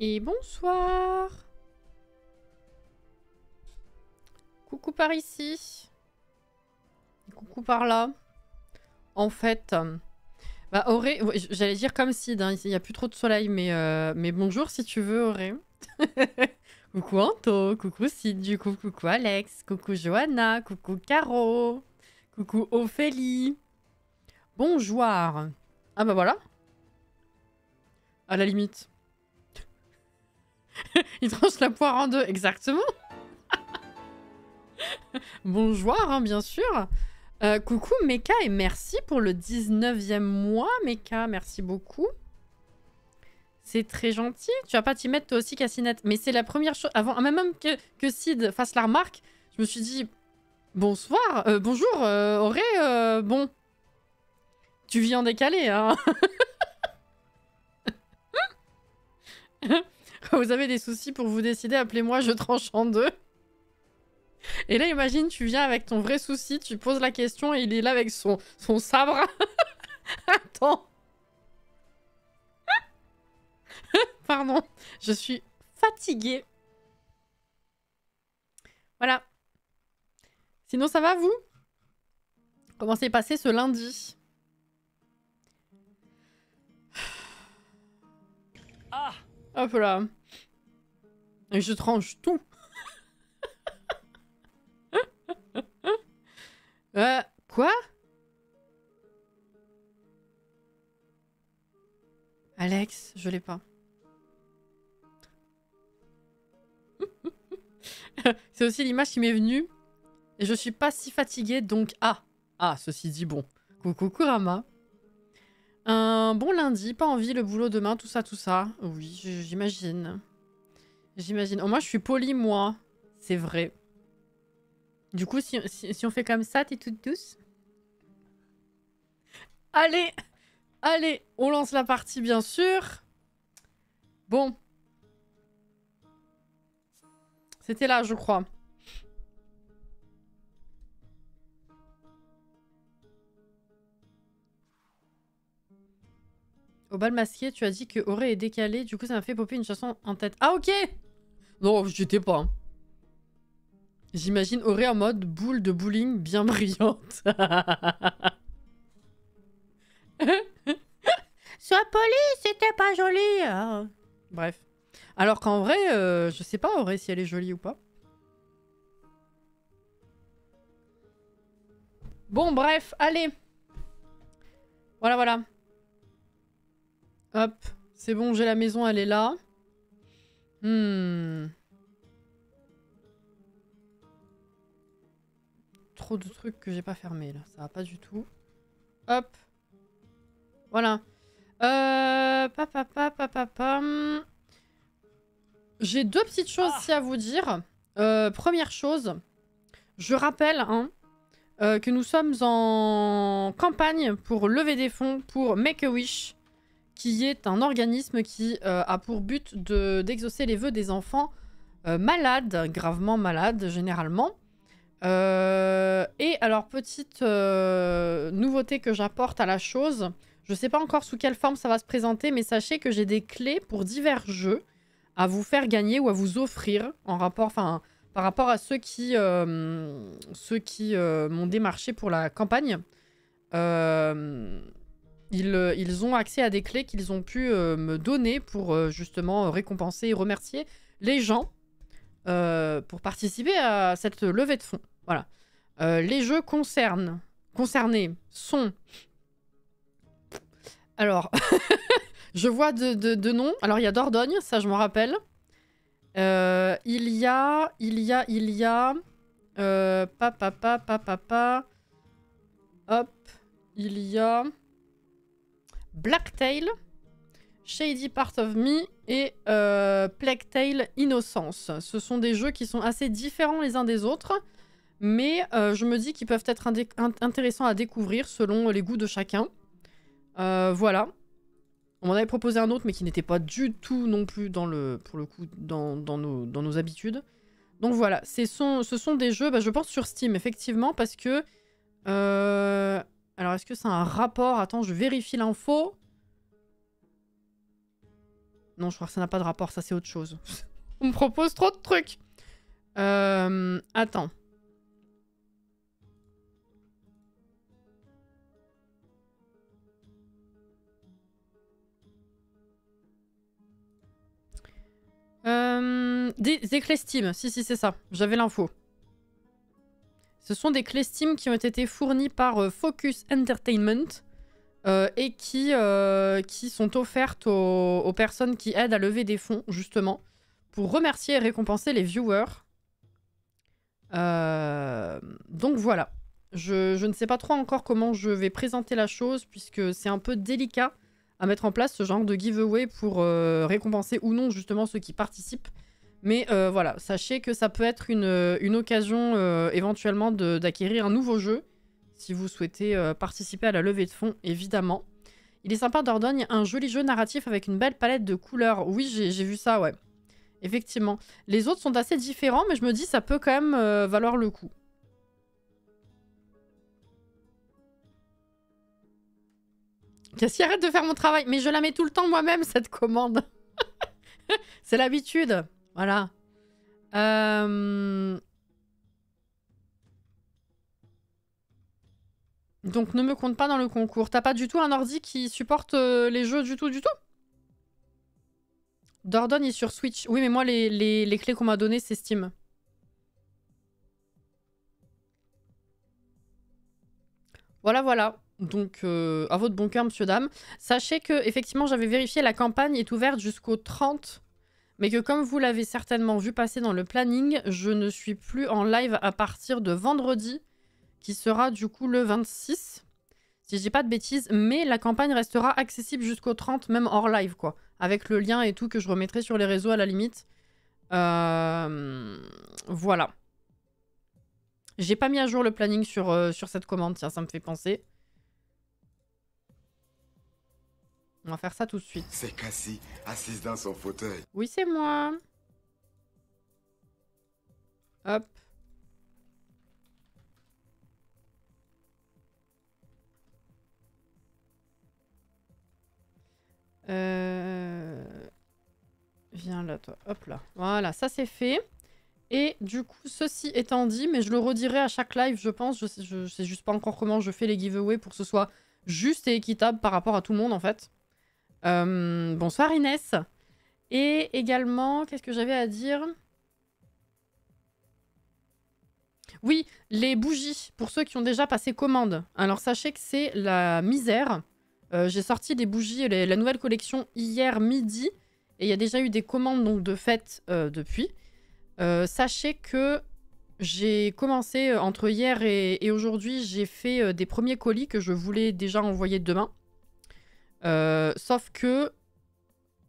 Et bonsoir. Coucou par ici. Coucou par là. En fait, bah Auré, ouais, j'allais dire comme Sid, hein, il n'y a plus trop de soleil, mais bonjour si tu veux Auré. Coucou Anto, coucou Sid, du coup, coucou Alex, coucou Johanna, coucou Caro, coucou Ophélie. Bonjour. Ah bah voilà. À la limite. Il tranche la poire en deux, exactement. Bonjour, hein, bien sûr. Coucou Meka et merci pour le 19e mois, Meka, merci beaucoup. C'est très gentil. Tu vas pas t'y mettre toi aussi, Cassinette. Mais c'est la première chose, avant même que Sid fasse la remarque, je me suis dit, bonsoir, bonjour, Auré, bon, tu vis en décalé, hein. Quand vous avez des soucis pour vous décider, appelez-moi, je tranche en deux. Et là, imagine, tu viens avec ton vrai souci, tu poses la question et il est là avec son sabre. Attends. Pardon, je suis fatiguée. Voilà. Sinon, ça va, vous? Comment s'est passé ce lundi? Ah! Hop là. Et je tranche tout. Quoi? Alex, je l'ai pas. C'est aussi l'image qui m'est venue. Et je suis pas si fatiguée, donc... Ah, ceci dit, bon. Coucou Kurama. Un bon lundi, pas envie, le boulot demain, tout ça, tout ça. Oui, j'imagine. J'imagine. Au moins, je suis polie, moi. C'est vrai. Du coup, si on fait comme ça, t'es toute douce? Allez! Allez, on lance la partie, bien sûr. Bon. C'était là, je crois. Au bal masqué, tu as dit que Auré est décalé, du coup ça m'a fait popper une chanson en tête. Ah ok! Non, j'étais pas. Hein. J'imagine Auré en mode boule de bowling bien brillante. Sois poli, c'était pas joli. Ah. Bref. Alors qu'en vrai, je sais pas Auré si elle est jolie ou pas. Bon, bref, allez. Voilà, voilà. Hop, c'est bon, j'ai la maison, elle est là. Trop de trucs que j'ai pas fermés, là. Ça va pas du tout. Hop. Voilà. J'ai deux petites choses ici à vous dire. Première chose, je rappelle hein, que nous sommes en campagne pour lever des fonds pour Make-A-Wish, qui est un organisme qui a pour but d'exaucer les vœux des enfants malades, gravement malades généralement. Et alors, petite nouveauté que j'apporte à la chose, je sais pas encore sous quelle forme ça va se présenter, mais sachez que j'ai des clés pour divers jeux à vous faire gagner ou à vous offrir en rapport, enfin, par rapport à ceux qui m'ont démarché pour la campagne. Ils ont accès à des clés qu'ils ont pu me donner pour justement récompenser et remercier les gens pour participer à cette levée de fonds. Voilà. Les jeux concernés sont... Alors, je vois de noms. Alors, il y a Dordogne, ça je me rappelle. Il y a... Hop. Il y a... Blacktail, Shady Part of Me et Plague Tale Innocence. Ce sont des jeux qui sont assez différents les uns des autres, mais je me dis qu'ils peuvent être intéressants à découvrir selon les goûts de chacun. Voilà. On m'en avait proposé un autre, mais qui n'était pas du tout non plus dans pour le coup, dans nos habitudes. Donc voilà, ce sont des jeux, bah, je pense sur Steam, effectivement, parce que... Alors, est-ce que c'est un rapport? Attends, je vérifie l'info. Non, je crois que ça n'a pas de rapport, ça c'est autre chose. On me propose trop de trucs. Attends. Des clés Steam. Si, c'est ça. J'avais l'info. Ce sont des clés Steam qui ont été fournies par Focus Entertainment et qui sont offertes aux personnes qui aident à lever des fonds, justement, pour remercier et récompenser les viewers. Donc voilà. Je ne sais pas trop encore comment je vais présenter la chose, puisque c'est un peu délicat à mettre en place ce genre de giveaway pour récompenser ou non justement ceux qui participent. Mais voilà, sachez que ça peut être une occasion éventuellement d'acquérir un nouveau jeu, si vous souhaitez participer à la levée de fonds, évidemment. Il est sympa Dordogne, un joli jeu narratif avec une belle palette de couleurs. Oui, j'ai vu ça, ouais. Effectivement. Les autres sont assez différents, mais je me dis ça peut quand même valoir le coup. Cassie, arrête de faire mon travail. Mais je la mets tout le temps moi-même, cette commande. C'est l'habitude. Voilà. Donc ne me compte pas dans le concours. T'as pas du tout un ordi qui supporte les jeux du tout? Dordogne est sur Switch. Oui, mais moi, les clés qu'on m'a données, c'est Steam. Voilà. Donc, à votre bon cœur, monsieur, dame. Sachez que, effectivement, j'avais vérifié, la campagne est ouverte jusqu'au 30. Mais que comme vous l'avez certainement vu passer dans le planning, je ne suis plus en live à partir de vendredi, qui sera du coup le 26. Si je dis pas de bêtises, mais la campagne restera accessible jusqu'au 30, même hors live, quoi. Avec le lien et tout que je remettrai sur les réseaux à la limite. Voilà. J'ai pas mis à jour le planning sur cette commande, tiens, ça me fait penser. On va faire ça tout de suite. C'est Cassie, assise dans son fauteuil. Oui, c'est moi. Hop. Viens là, toi. Hop là. Voilà, ça c'est fait. Et du coup, ceci étant dit, mais je le redirai à chaque live, je pense. Je sais juste pas encore comment je fais les giveaways pour que ce soit juste et équitable par rapport à tout le monde, en fait. Bonsoir Inès. Et également, qu'est-ce que j'avais à dire? Oui, les bougies, pour ceux qui ont déjà passé commande. Alors sachez que c'est la misère. J'ai sorti des bougies, la nouvelle collection hier midi. Et il y a déjà eu des commandes donc, de fête depuis. Sachez que j'ai commencé entre hier et aujourd'hui, j'ai fait des premiers colis que je voulais déjà envoyer demain. Sauf que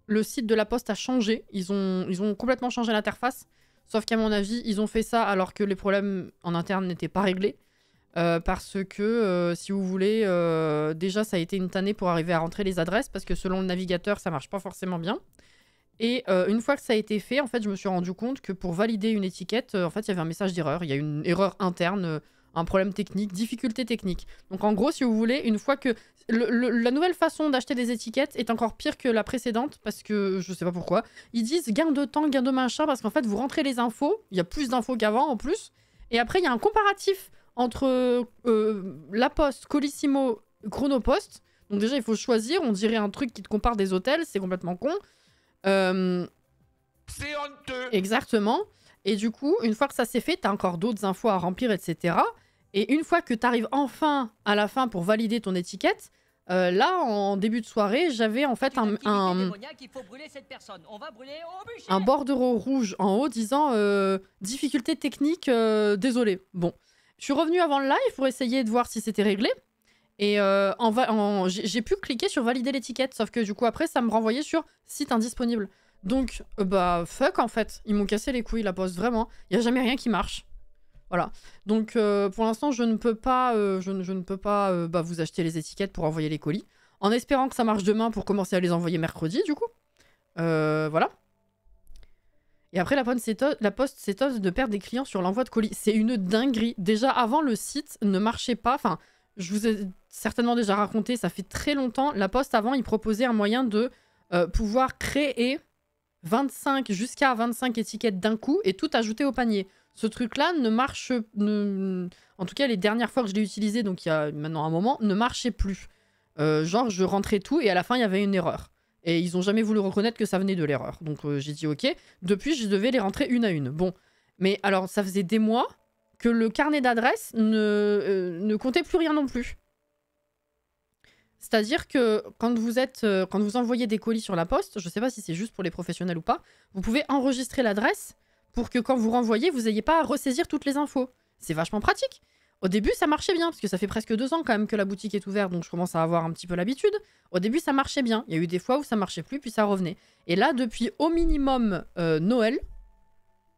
le site de la Poste a changé. Ils ont complètement changé l'interface. Sauf qu'à mon avis, ils ont fait ça alors que les problèmes en interne n'étaient pas réglés. Parce que, si vous voulez, déjà ça a été une tannée pour arriver à rentrer les adresses. Parce que selon le navigateur, ça marche pas forcément bien. Et une fois que ça a été fait, en fait, je me suis rendu compte que pour valider une étiquette, en fait, il y avait un message d'erreur. Il y a une erreur interne, un problème technique, difficulté technique. Donc en gros, si vous voulez, une fois que... la nouvelle façon d'acheter des étiquettes est encore pire que la précédente, parce que je sais pas pourquoi. Ils disent gain de temps, gain de machin, parce qu'en fait, vous rentrez les infos, il y a plus d'infos qu'avant en plus, et après, il y a un comparatif entre La Poste, Colissimo, Chronopost. Donc déjà, il faut choisir, on dirait un truc qui te compare des hôtels, c'est complètement con. C'est honteux. Exactement. Et du coup, une fois que ça s'est fait, t'as encore d'autres infos à remplir, etc. Et une fois que t'arrives enfin à la fin pour valider ton étiquette, là, en début de soirée, j'avais en fait un bordereau rouge en haut disant difficulté technique, désolé. Bon, je suis revenue avant le live pour essayer de voir si c'était réglé. Et j'ai pu cliquer sur valider l'étiquette, sauf que du coup après ça me renvoyait sur site indisponible. Donc bah fuck en fait, ils m'ont cassé les couilles la Poste, vraiment. Il n'y a jamais rien qui marche. Voilà. Donc pour l'instant je ne peux pas, je ne peux pas vous acheter les étiquettes pour envoyer les colis. En espérant que ça marche demain pour commencer à les envoyer mercredi du coup. Voilà. Et après la Poste s'étonne de perdre des clients sur l'envoi de colis. C'est une dinguerie. Déjà avant le site ne marchait pas, enfin... Je vous ai certainement déjà raconté, ça fait très longtemps. La Poste, avant, ils proposaient un moyen de pouvoir créer 25 jusqu'à 25 étiquettes d'un coup et tout ajouter au panier. Ce truc-là ne marche... En tout cas, les dernières fois que je l'ai utilisé, donc il y a maintenant un moment, ne marchait plus. Genre, je rentrais tout et à la fin, il y avait une erreur. Et ils ont jamais voulu reconnaître que ça venait de l'erreur. Donc j'ai dit ok. Depuis, je devais les rentrer une à une. Bon. Mais alors, ça faisait des mois que le carnet d'adresse ne comptait plus rien non plus. C'est-à-dire que quand vous envoyez des colis sur la poste, je ne sais pas si c'est juste pour les professionnels ou pas, vous pouvez enregistrer l'adresse pour que quand vous renvoyez, vous n'ayez pas à ressaisir toutes les infos. C'est vachement pratique. Au début, ça marchait bien, parce que ça fait presque 2 ans quand même que la boutique est ouverte, donc je commence à avoir un petit peu l'habitude. Au début, ça marchait bien. Il y a eu des fois où ça marchait plus, puis ça revenait. Et là, depuis au minimum Noël,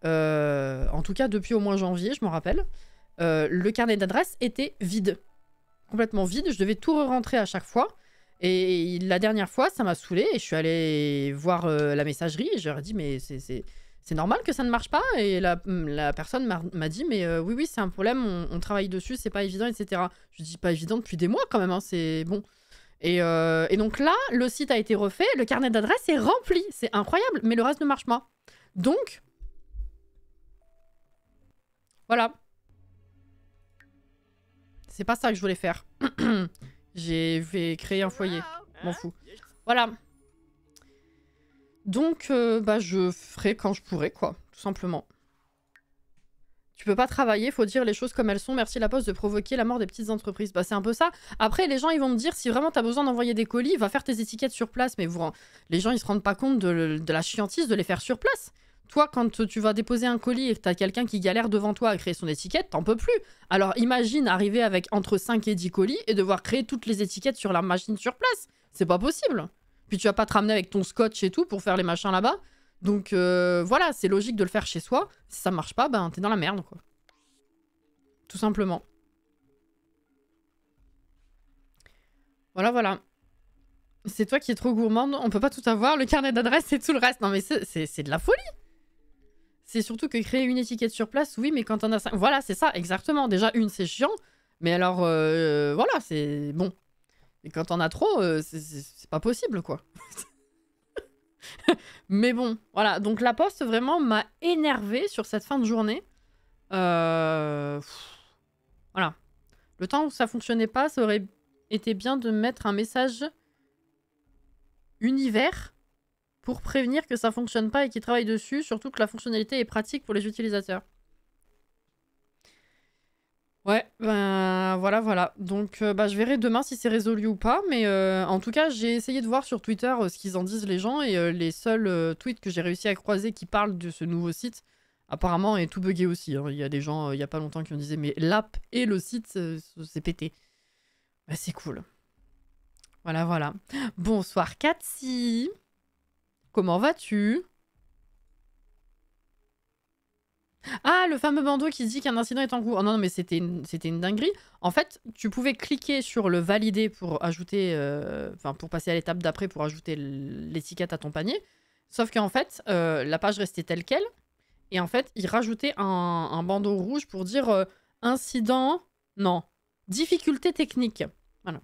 en tout cas depuis au moins janvier, je me rappelle, le carnet d'adresse était vide. Complètement vide, je devais tout re-rentrer à chaque fois. Et la dernière fois, ça m'a saoulée et je suis allée voir la messagerie et je leur ai dit mais c'est normal que ça ne marche pas. Et la personne m'a dit mais oui c'est un problème, on travaille dessus, c'est pas évident, etc. Je dis pas évident depuis des mois quand même, hein, c'est bon. Et donc là, le site a été refait, le carnet d'adresse est rempli, c'est incroyable, mais le reste ne marche pas. Donc, voilà. C'est pas ça que je voulais faire. J'ai fait créer un foyer. M'en fous. Voilà. Donc, bah, je ferai quand je pourrai, quoi. Tout simplement. Tu peux pas travailler, faut dire les choses comme elles sont. Merci la Poste de provoquer la mort des petites entreprises. Bah, c'est un peu ça. Après, les gens, ils vont me dire, si vraiment t'as besoin d'envoyer des colis, va faire tes étiquettes sur place. Mais les gens, ils se rendent pas compte de la chiantise de les faire sur place. Toi, quand tu vas déposer un colis et que t'as quelqu'un qui galère devant toi à créer son étiquette, t'en peux plus. Alors imagine arriver avec entre 5 et 10 colis et devoir créer toutes les étiquettes sur la machine sur place. C'est pas possible. Puis tu vas pas te ramener avec ton scotch et tout pour faire les machins là-bas. Donc voilà, c'est logique de le faire chez soi. Si ça marche pas, ben t'es dans la merde, quoi. Tout simplement. Voilà, voilà. C'est toi qui es trop gourmande, on peut pas tout avoir, le carnet d'adresse et tout le reste. Non mais c'est de la folie. C'est surtout que créer une étiquette sur place, oui, mais quand on a 5... Voilà, c'est ça, exactement. Déjà, une, c'est chiant. Mais alors, voilà, c'est bon. Et quand on a trop, c'est pas possible, quoi. Mais bon, voilà. Donc la Poste, vraiment, m'a énervé sur cette fin de journée. Voilà. Le temps où ça fonctionnait pas, ça aurait été bien de mettre un message univers pour prévenir que ça fonctionne pas et qu'ils travaillent dessus, surtout que la fonctionnalité est pratique pour les utilisateurs. Ouais, ben voilà, voilà. Donc bah, je verrai demain si c'est résolu ou pas, mais en tout cas, j'ai essayé de voir sur Twitter ce qu'ils en disent les gens, et les seuls tweets que j'ai réussi à croiser qui parlent de ce nouveau site, apparemment, est tout buggé aussi. Hein. Il y a des gens, il y a pas longtemps, qui me disaient « Mais l'app et le site, c'est pété. » Bah, c'est cool. Voilà, voilà. Bonsoir, Cathy. Comment vas-tu? Ah, le fameux bandeau qui dit qu'un incident est en cours. Oh non, mais c'était une dinguerie. En fait, tu pouvais cliquer sur le valider pour ajouter... Enfin, pour passer à l'étape d'après pour ajouter l'étiquette à ton panier. Sauf qu'en fait, la page restait telle quelle. Et en fait, il rajoutait un bandeau rouge pour dire incident... Non. Difficulté technique. Voilà.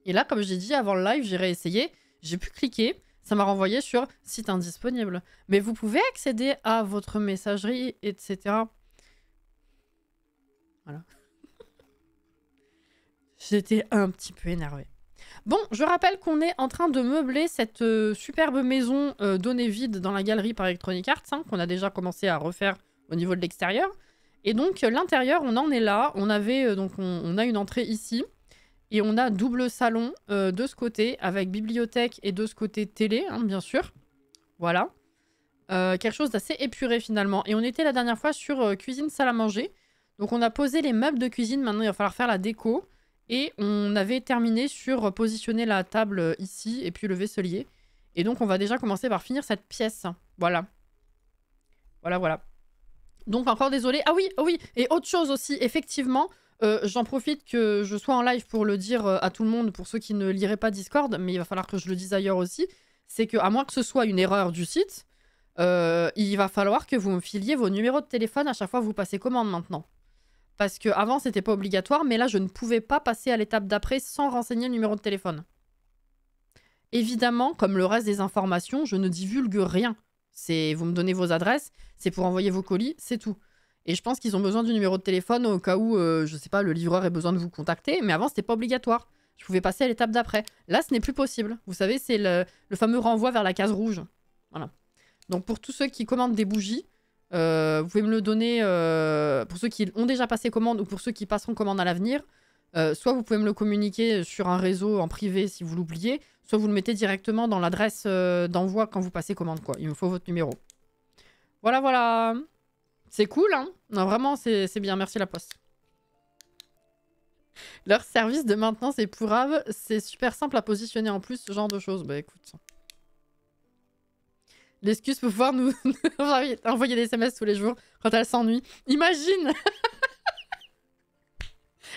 Et là, comme j'ai dit avant le live, j'ai réessayé. J'ai pu cliquer. Ça m'a renvoyé sur site indisponible. Mais vous pouvez accéder à votre messagerie, etc. Voilà. J'étais un petit peu énervée. Bon, je rappelle qu'on est en train de meubler cette superbe maison donnée vide dans la galerie par Electronic Arts, hein, qu'on a déjà commencé à refaire au niveau de l'extérieur. Et donc, l'intérieur, on en est là. On avait, donc, on a une entrée ici. Et on a double salon de ce côté, avec bibliothèque, et de ce côté télé, hein, bien sûr. Voilà. Quelque chose d'assez épuré finalement. Et on était la dernière fois sur cuisine, salle à manger. Donc on a posé les meubles de cuisine, maintenant il va falloir faire la déco. Et on avait terminé sur positionner la table ici, et puis le vaisselier. Et donc on va déjà commencer par finir cette pièce. Voilà. Voilà, voilà. Donc encore désolé. Ah oui, oh oui, et autre chose aussi, effectivement... j'en profite que je sois en live pour le dire à tout le monde, pour ceux qui ne liraient pas Discord, mais il va falloir que je le dise ailleurs aussi, c'est que à moins que ce soit une erreur du site, il va falloir que vous me filiez vos numéros de téléphone à chaque fois que vous passez commande maintenant. Parce qu'avant, c'était pas obligatoire, mais là, je ne pouvais pas passer à l'étape d'après sans renseigner le numéro de téléphone. Évidemment, comme le reste des informations, je ne divulgue rien. Vous me donnez vos adresses, c'est pour envoyer vos colis, c'est tout. Et je pense qu'ils ont besoin du numéro de téléphone au cas où, je sais pas, le livreur ait besoin de vous contacter. Mais avant, c'était pas obligatoire. Je pouvais passer à l'étape d'après. Là, ce n'est plus possible. Vous savez, c'est le fameux renvoi vers la case rouge. Voilà. Donc pour tous ceux qui commandent des bougies, vous pouvez me le donner pour ceux qui ont déjà passé commande ou pour ceux qui passeront commande à l'avenir. Soit vous pouvez me le communiquer sur un réseau en privé si vous l'oubliez, soit vous le mettez directement dans l'adresse d'envoi quand vous passez commande, quoi. Il me faut votre numéro. Voilà, voilà. C'est cool, hein. Non, vraiment, c'est bien. Merci la poste. Leur service de maintenance est pourrave. C'est super simple à positionner en plus, ce genre de choses. Bah écoute. L'excuse pour pouvoir nous envoyer des SMS tous les jours quand elle s'ennuie. Imagine.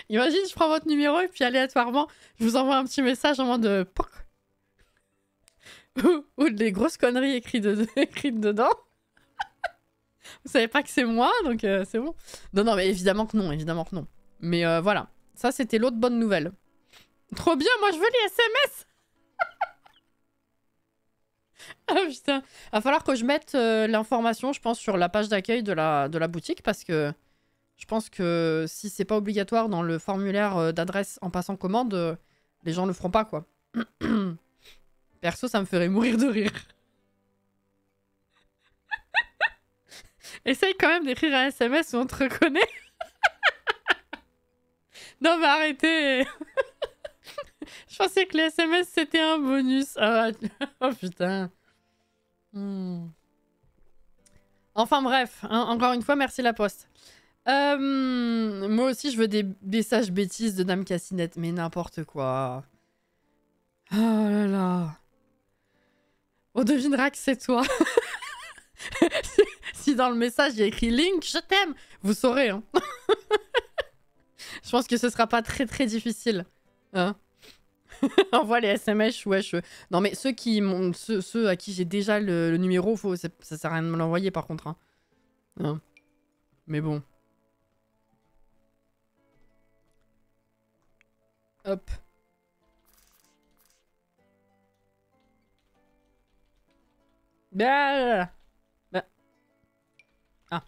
Imagine, je prends votre numéro et puis aléatoirement, je vous envoie un petit message en mode POC. Ou des grosses conneries écrites dedans. Vous savez pas que c'est moi, donc c'est bon. Non, non, mais évidemment que non, évidemment que non. Mais voilà, ça c'était l'autre bonne nouvelle. Trop bien, moi je veux les SMS. Ah putain, va falloir que je mette l'information, je pense, sur la page d'accueil de la boutique parce que je pense que si c'est pas obligatoire dans le formulaire d'adresse en passant commande, les gens le feront pas, quoi. Perso, ça me ferait mourir de rire. Essaye quand même d'écrire un SMS où on te reconnaît. Non mais arrêtez. Je pensais que les SMS c'était un bonus. Oh putain. Enfin bref, hein, encore une fois, merci la poste. Moi aussi je veux des messages bêtises de Dame Cassinette, mais n'importe quoi. Oh là là. On devinera que c'est toi. Si dans le message il y a écrit Link, je t'aime, vous saurez. Hein. Je pense que ce sera pas très très difficile. Hein. Envoie les SMS, wesh. Non mais ceux à qui j'ai déjà le numéro, ça sert à rien de me l'envoyer par contre. Hein. Mais bon. Hop. Bah. Ah.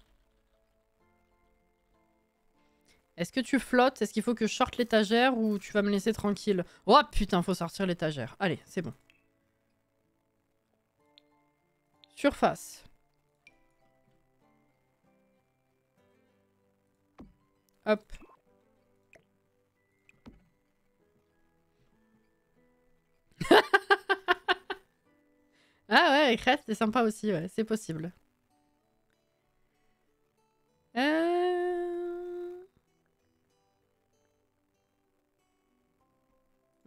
Est-ce que tu flottes? Est-ce qu'il faut que je sorte l'étagère ou tu vas me laisser tranquille? Oh putain, faut sortir l'étagère. Allez, c'est bon. Surface. Hop. Ah ouais, Crête, c'est sympa aussi, ouais, c'est possible.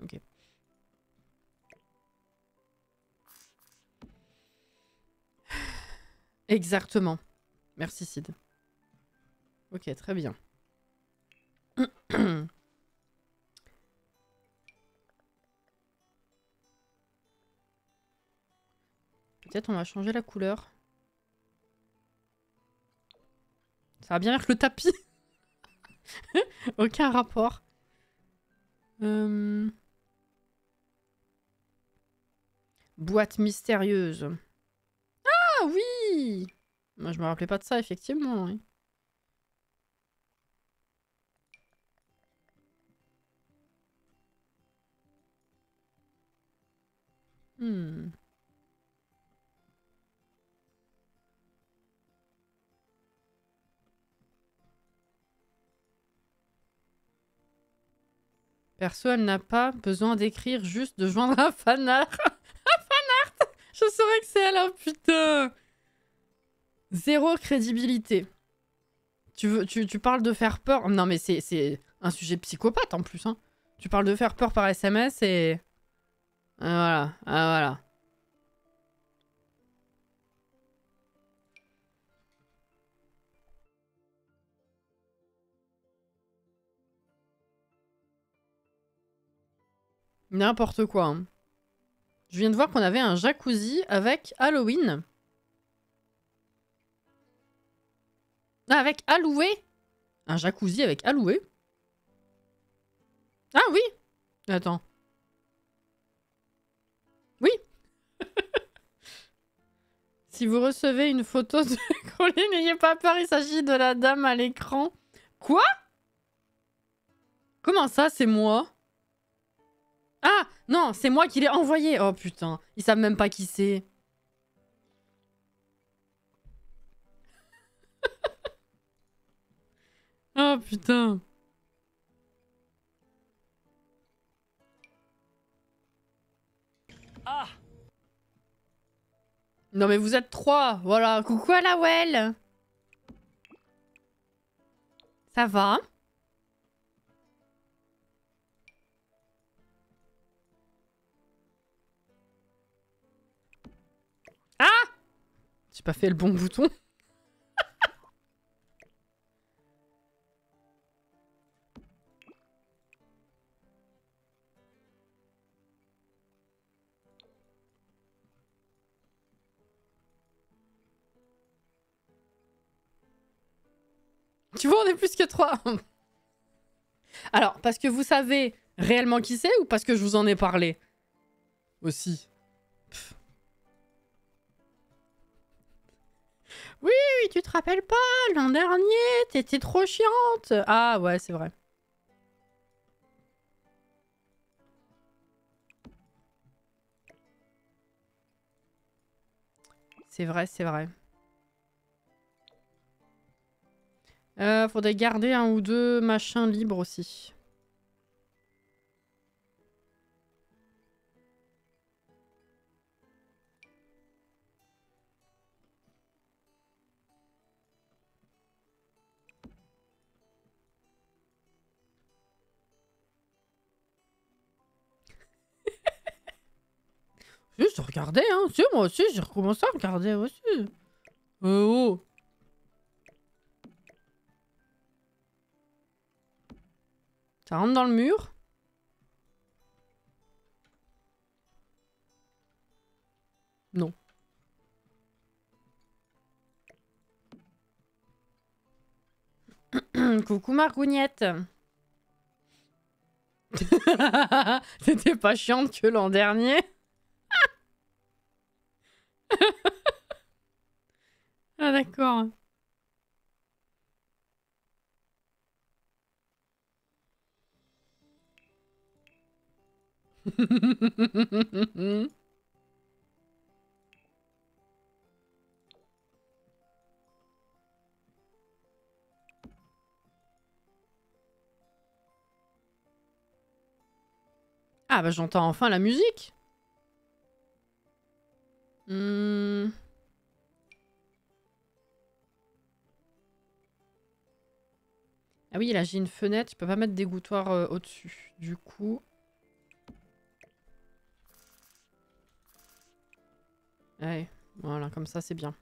Ok. Exactement. Merci Sid. Ok, très bien. Peut-être on va changer la couleur. Ça va bien avec le tapis. Aucun rapport. Boîte mystérieuse. Ah oui! Moi je me rappelais pas de ça, effectivement. Oui. Perso, elle n'a pas besoin d'écrire, juste de joindre un fanart. Un fanart! Je saurais que c'est elle, hein, putain! Zéro crédibilité. Tu parles de faire peur. Non, mais c'est un sujet psychopathe en plus. Hein. Tu parles de faire peur par SMS et... Ah, voilà. Ah, voilà. N'importe quoi. Hein. Je viens de voir qu'on avait un jacuzzi avec Halloween. Ah, avec Alloué. Un jacuzzi avec Alloué. Ah oui. Attends. Si vous recevez une photo de Crowley, n'ayez pas peur, il s'agit de la dame à l'écran. Quoi? Comment ça, c'est moi? Ah, non, c'est moi qui l'ai envoyé. Oh putain, ils savent même pas qui c'est. Oh putain. Ah! Non mais vous êtes trois, voilà. Coucou à la Well. Ça va? Ah! J'ai pas fait le bon bouton. Tu vois, on est plus que trois. Alors, parce que vous savez réellement qui c'est ou parce que je vous en ai parlé? Aussi. Pff. Oui, tu te rappelles pas, l'an dernier, t'étais trop chiante. Ah ouais, c'est vrai. C'est vrai, c'est vrai. Faudrait garder un ou deux machins libres aussi. Si, je regardais, hein. Si, moi aussi, j'ai recommencé à regarder aussi. Oh. Ça rentre dans le mur. Non. Coucou Margougnette. T'étais pas chiante que l'an dernier. Ah d'accord. Ah bah j'entends enfin la musique. Ah oui, là j'ai une fenêtre, je peux pas mettre d'égouttoir au-dessus. Du coup... Ouais, voilà, comme ça c'est bien.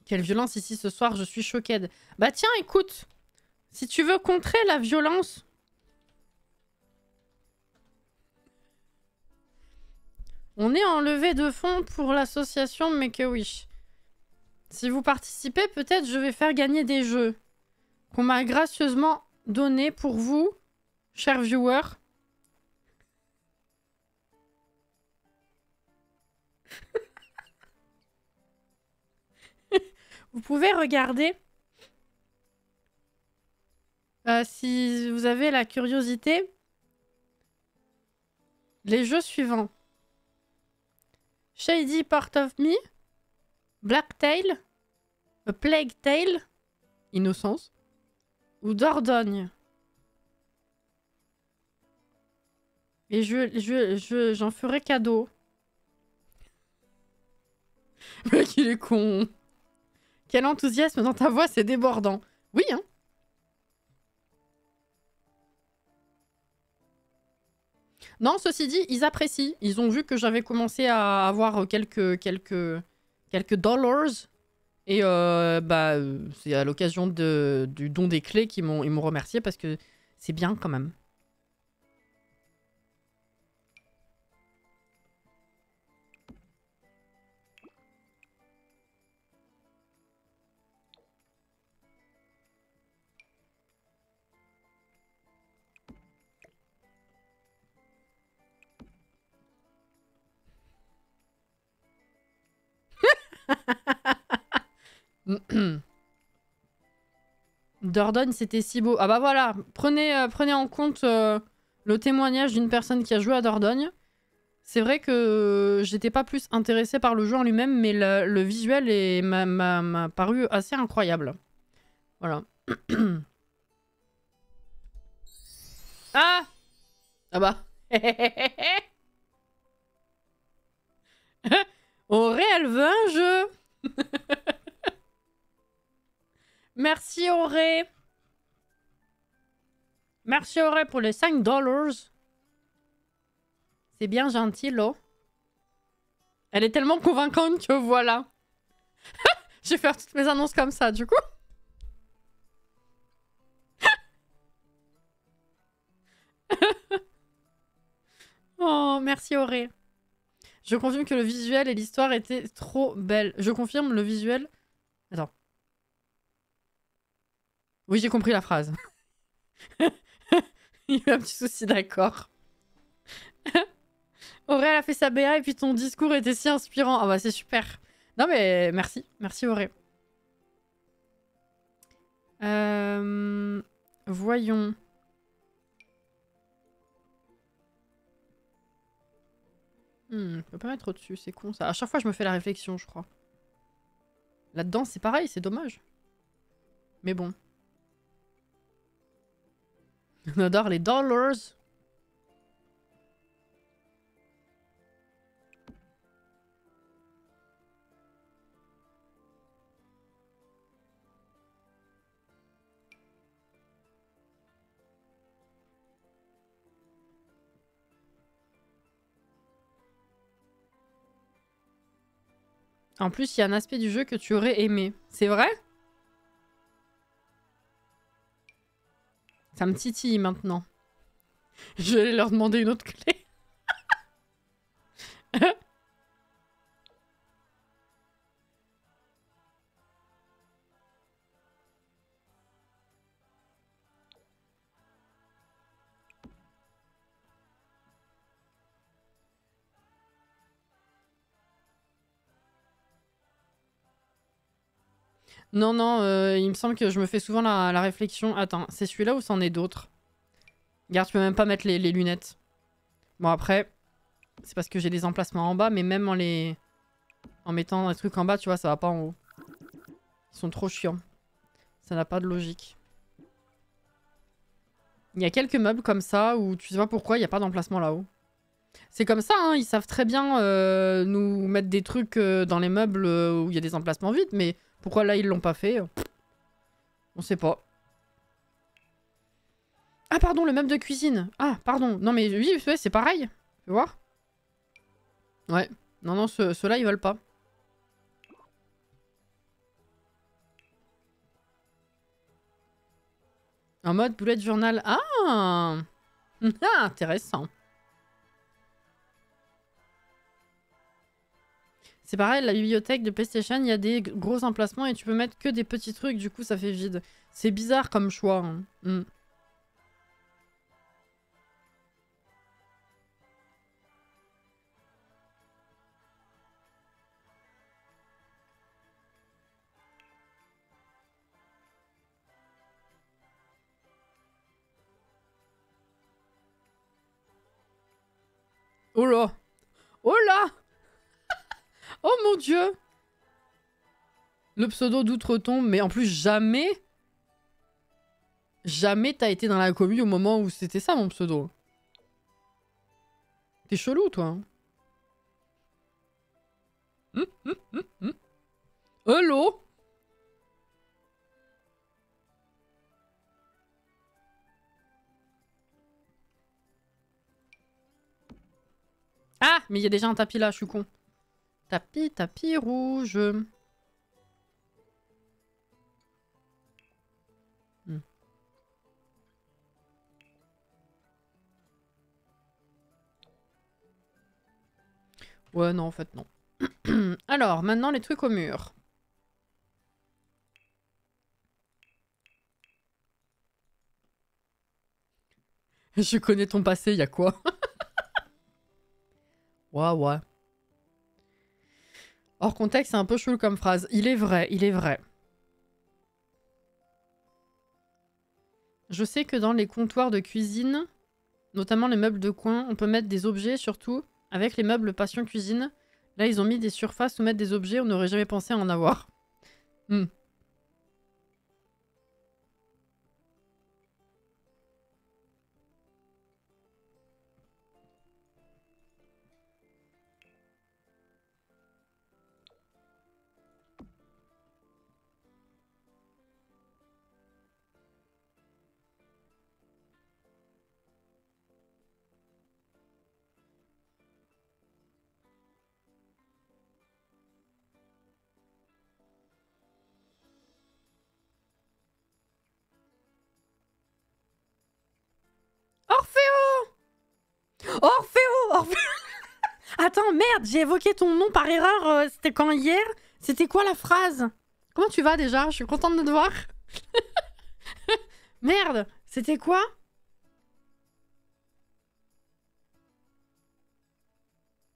Quelle violence ici ce soir, je suis choquée. Bah tiens, écoute, si tu veux contrer la violence... On est en levée de fonds pour l'association Make-A-Wish. Si vous participez, peut-être je vais faire gagner des jeux qu'on m'a gracieusement donnés pour vous, chers viewers. Vous pouvez regarder, si vous avez la curiosité, les jeux suivants. Shady Part of Me, Blacktail, A Plague Tale, Innocence, ou Dordogne. Et j'en ferai cadeau. Le mec, il est con. Quel enthousiasme dans ta voix, c'est débordant. Oui, hein. Non, ceci dit, ils apprécient. Ils ont vu que j'avais commencé à avoir quelques dollars. Et c'est à l'occasion du don des clés qu'ils m'ont remercié parce que c'est bien quand même. Dordogne, c'était si beau. Ah bah voilà, prenez en compte le témoignage d'une personne qui a joué à Dordogne. C'est vrai que j'étais pas plus intéressée par le jeu en lui-même, mais le visuel m'a paru assez incroyable. Voilà. Ah! Ah bah. Auré, elle veut un jeu. Merci Auré. Merci Auré pour les 5 $. C'est bien gentil, là. Elle est tellement convaincante que voilà. Je vais faire toutes mes annonces comme ça, du coup. Oh, merci Auré. Je confirme que le visuel et l'histoire étaient trop belles. Je confirme le visuel... Attends. Oui, j'ai compris la phrase. Il y a eu un petit souci, d'accord. Auré, elle a fait sa BA et puis ton discours était si inspirant. Ah bah c'est super. Non mais merci. Merci Auré. Voyons. Je peux pas mettre au-dessus, c'est con ça. À chaque fois je me fais la réflexion, je crois. Là-dedans c'est pareil, c'est dommage. Mais bon. On adore les dollars. En plus, il y a un aspect du jeu que tu aurais aimé. C'est vrai? Ça me titille maintenant. Je vais leur demander une autre clé. Non, non, il me semble que je me fais souvent la réflexion. Attends, c'est celui-là ou c'en est d'autres? Regarde, tu peux même pas mettre les lunettes. Bon, après, c'est parce que j'ai des emplacements en bas, mais même en mettant des trucs en bas, tu vois, ça va pas en haut. Ils sont trop chiants. Ça n'a pas de logique. Il y a quelques meubles comme ça où tu sais pas pourquoi il n'y a pas d'emplacement là-haut. C'est comme ça, hein, ils savent très bien nous mettre des trucs dans les meubles où il y a des emplacements vides, mais pourquoi là ils l'ont pas fait? On sait pas. Ah pardon, le meuble de cuisine. Ah pardon, non mais oui, ouais, c'est pareil. Tu vois? Ouais. Non, non, ceux-là ils veulent pas. En mode bullet journal. Ah, ah intéressant. C'est pareil, la bibliothèque de PlayStation, il y a des gros emplacements et tu peux mettre que des petits trucs, du coup ça fait vide. C'est bizarre comme choix. Hein. Oh là! Oh là! Oh mon dieu! Le pseudo d'outre-tombe, mais en plus jamais... Jamais t'as été dans la commu au moment où c'était ça mon pseudo. T'es chelou toi. Hello? Ah, mais il y a déjà un tapis là, je suis con. Tapis rouge. Ouais, non, en fait, non. Alors, maintenant, les trucs au mur. Je connais ton passé, y a quoi? Ouais. Hors contexte, c'est un peu chelou comme phrase. Il est vrai, il est vrai. Je sais que dans les comptoirs de cuisine, notamment les meubles de coin, on peut mettre des objets, surtout avec les meubles passion cuisine. Là, ils ont mis des surfaces où mettre des objets, on n'aurait jamais pensé à en avoir. Hmm. Orphéo! Orphéo! Attends, merde, j'ai évoqué ton nom par erreur. C'était quand hier? C'était quoi la phrase? Comment tu vas déjà? Je suis contente de te voir. Merde, c'était quoi?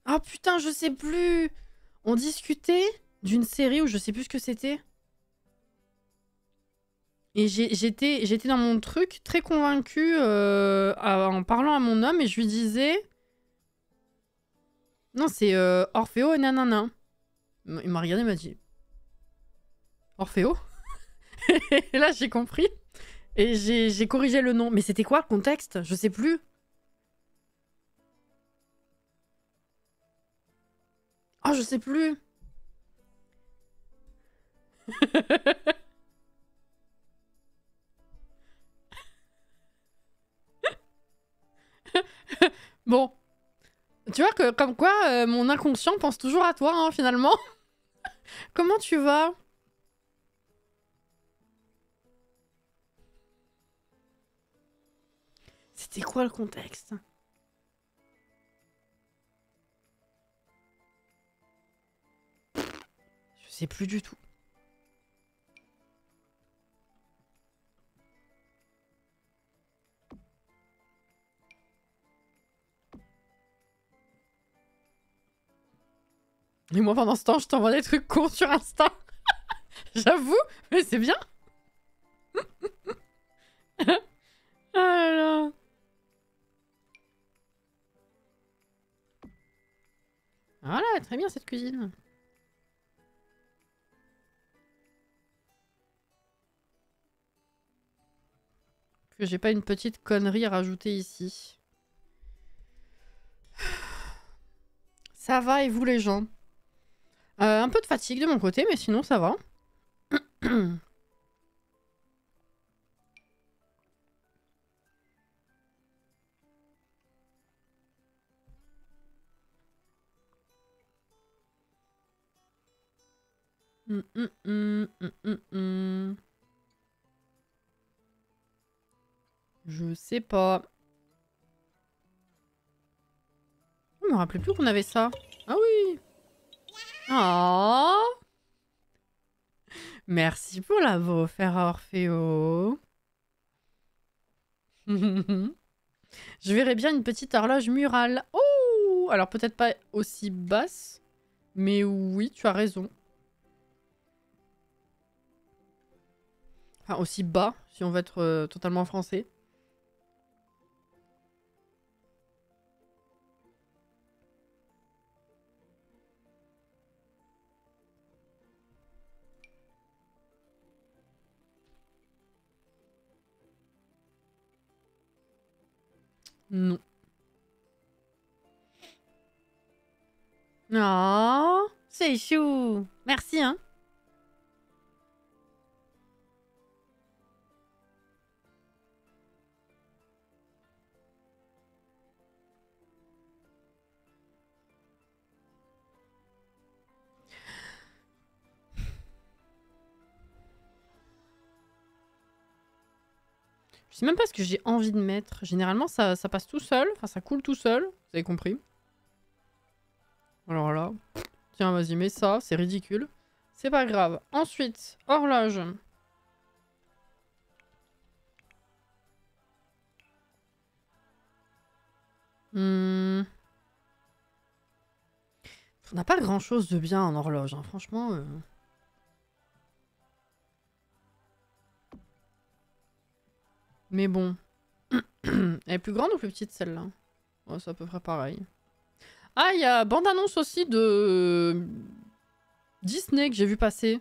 Ah putain, je sais plus. On discutait d'une série où je sais plus ce que c'était. Et j'étais dans mon truc très convaincue en parlant à mon homme et je lui disais... Non, c'est Orphéo et nanana. Il m'a regardé, il m'a dit... Orphéo? Et là, j'ai compris. Et j'ai corrigé le nom. Mais c'était quoi le contexte? Je sais plus. Oh, je sais plus. Bon. Tu vois que comme quoi, mon inconscient pense toujours à toi, hein, finalement. Comment tu vas? C'était quoi le contexte? Je sais plus du tout. Et moi, pendant ce temps, je t'envoie des trucs courts sur Insta. J'avoue, mais c'est bien. Ah là là. Voilà, très bien cette cuisine. Que j'ai pas une petite connerie à rajouter ici. Ça va et vous les gens? Un peu de fatigue de mon côté, mais sinon ça va. Je sais pas. Je me rappelais plus qu'on avait ça. Ah oui. Oh. Merci pour l'avoir offert à Orphéo. Je verrais bien une petite horloge murale. Oh. Alors peut-être pas aussi basse. Mais oui, tu as raison. Enfin, aussi bas, si on veut être totalement français. Non. Oh, c'est chou. Merci, hein. Je sais même pas ce que j'ai envie de mettre. Généralement, ça passe tout seul. Enfin, ça coule tout seul. Vous avez compris. Alors là... Tiens, vas-y, mets ça. C'est ridicule. C'est pas grave. Ensuite, horloge. On n'a pas grand-chose de bien en horloge, hein. Franchement... Mais bon. Elle est plus grande ou plus petite celle-là? Ouais, c'est à peu près pareil. Ah, il y a bande-annonce aussi de Disney que j'ai vu passer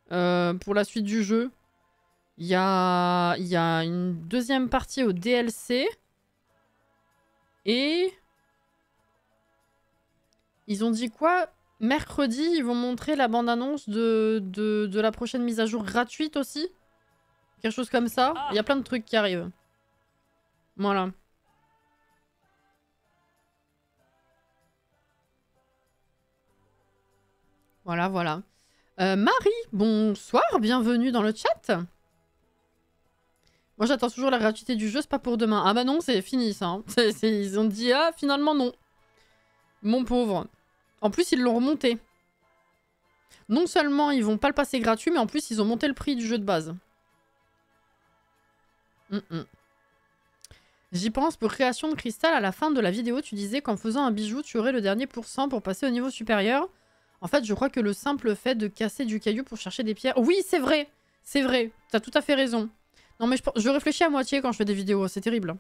pour la suite du jeu. Il y a une deuxième partie au DLC. Et... Ils ont dit quoi? Mercredi, ils vont montrer la bande-annonce de la prochaine mise à jour gratuite aussi. Quelque chose comme ça. Il y a plein de trucs qui arrivent. Voilà. Voilà, voilà. Marie, bonsoir, bienvenue dans le chat. Moi j'attends toujours la gratuité du jeu, c'est pas pour demain. Ah bah non, c'est fini ça. Hein. Ils ont dit, ah finalement non. Mon pauvre. En plus ils l'ont remonté. Non seulement ils vont pas le passer gratuit, mais en plus ils ont monté le prix du jeu de base. J'y pense, pour création de cristal, à la fin de la vidéo, tu disais qu'en faisant un bijou, tu aurais le dernier pourcent pour passer au niveau supérieur. En fait, je crois que le simple fait de casser du caillou pour chercher des pierres... Oui, c'est vrai. C'est vrai. T'as tout à fait raison. Non, mais je réfléchis à moitié quand je fais des vidéos. C'est terrible.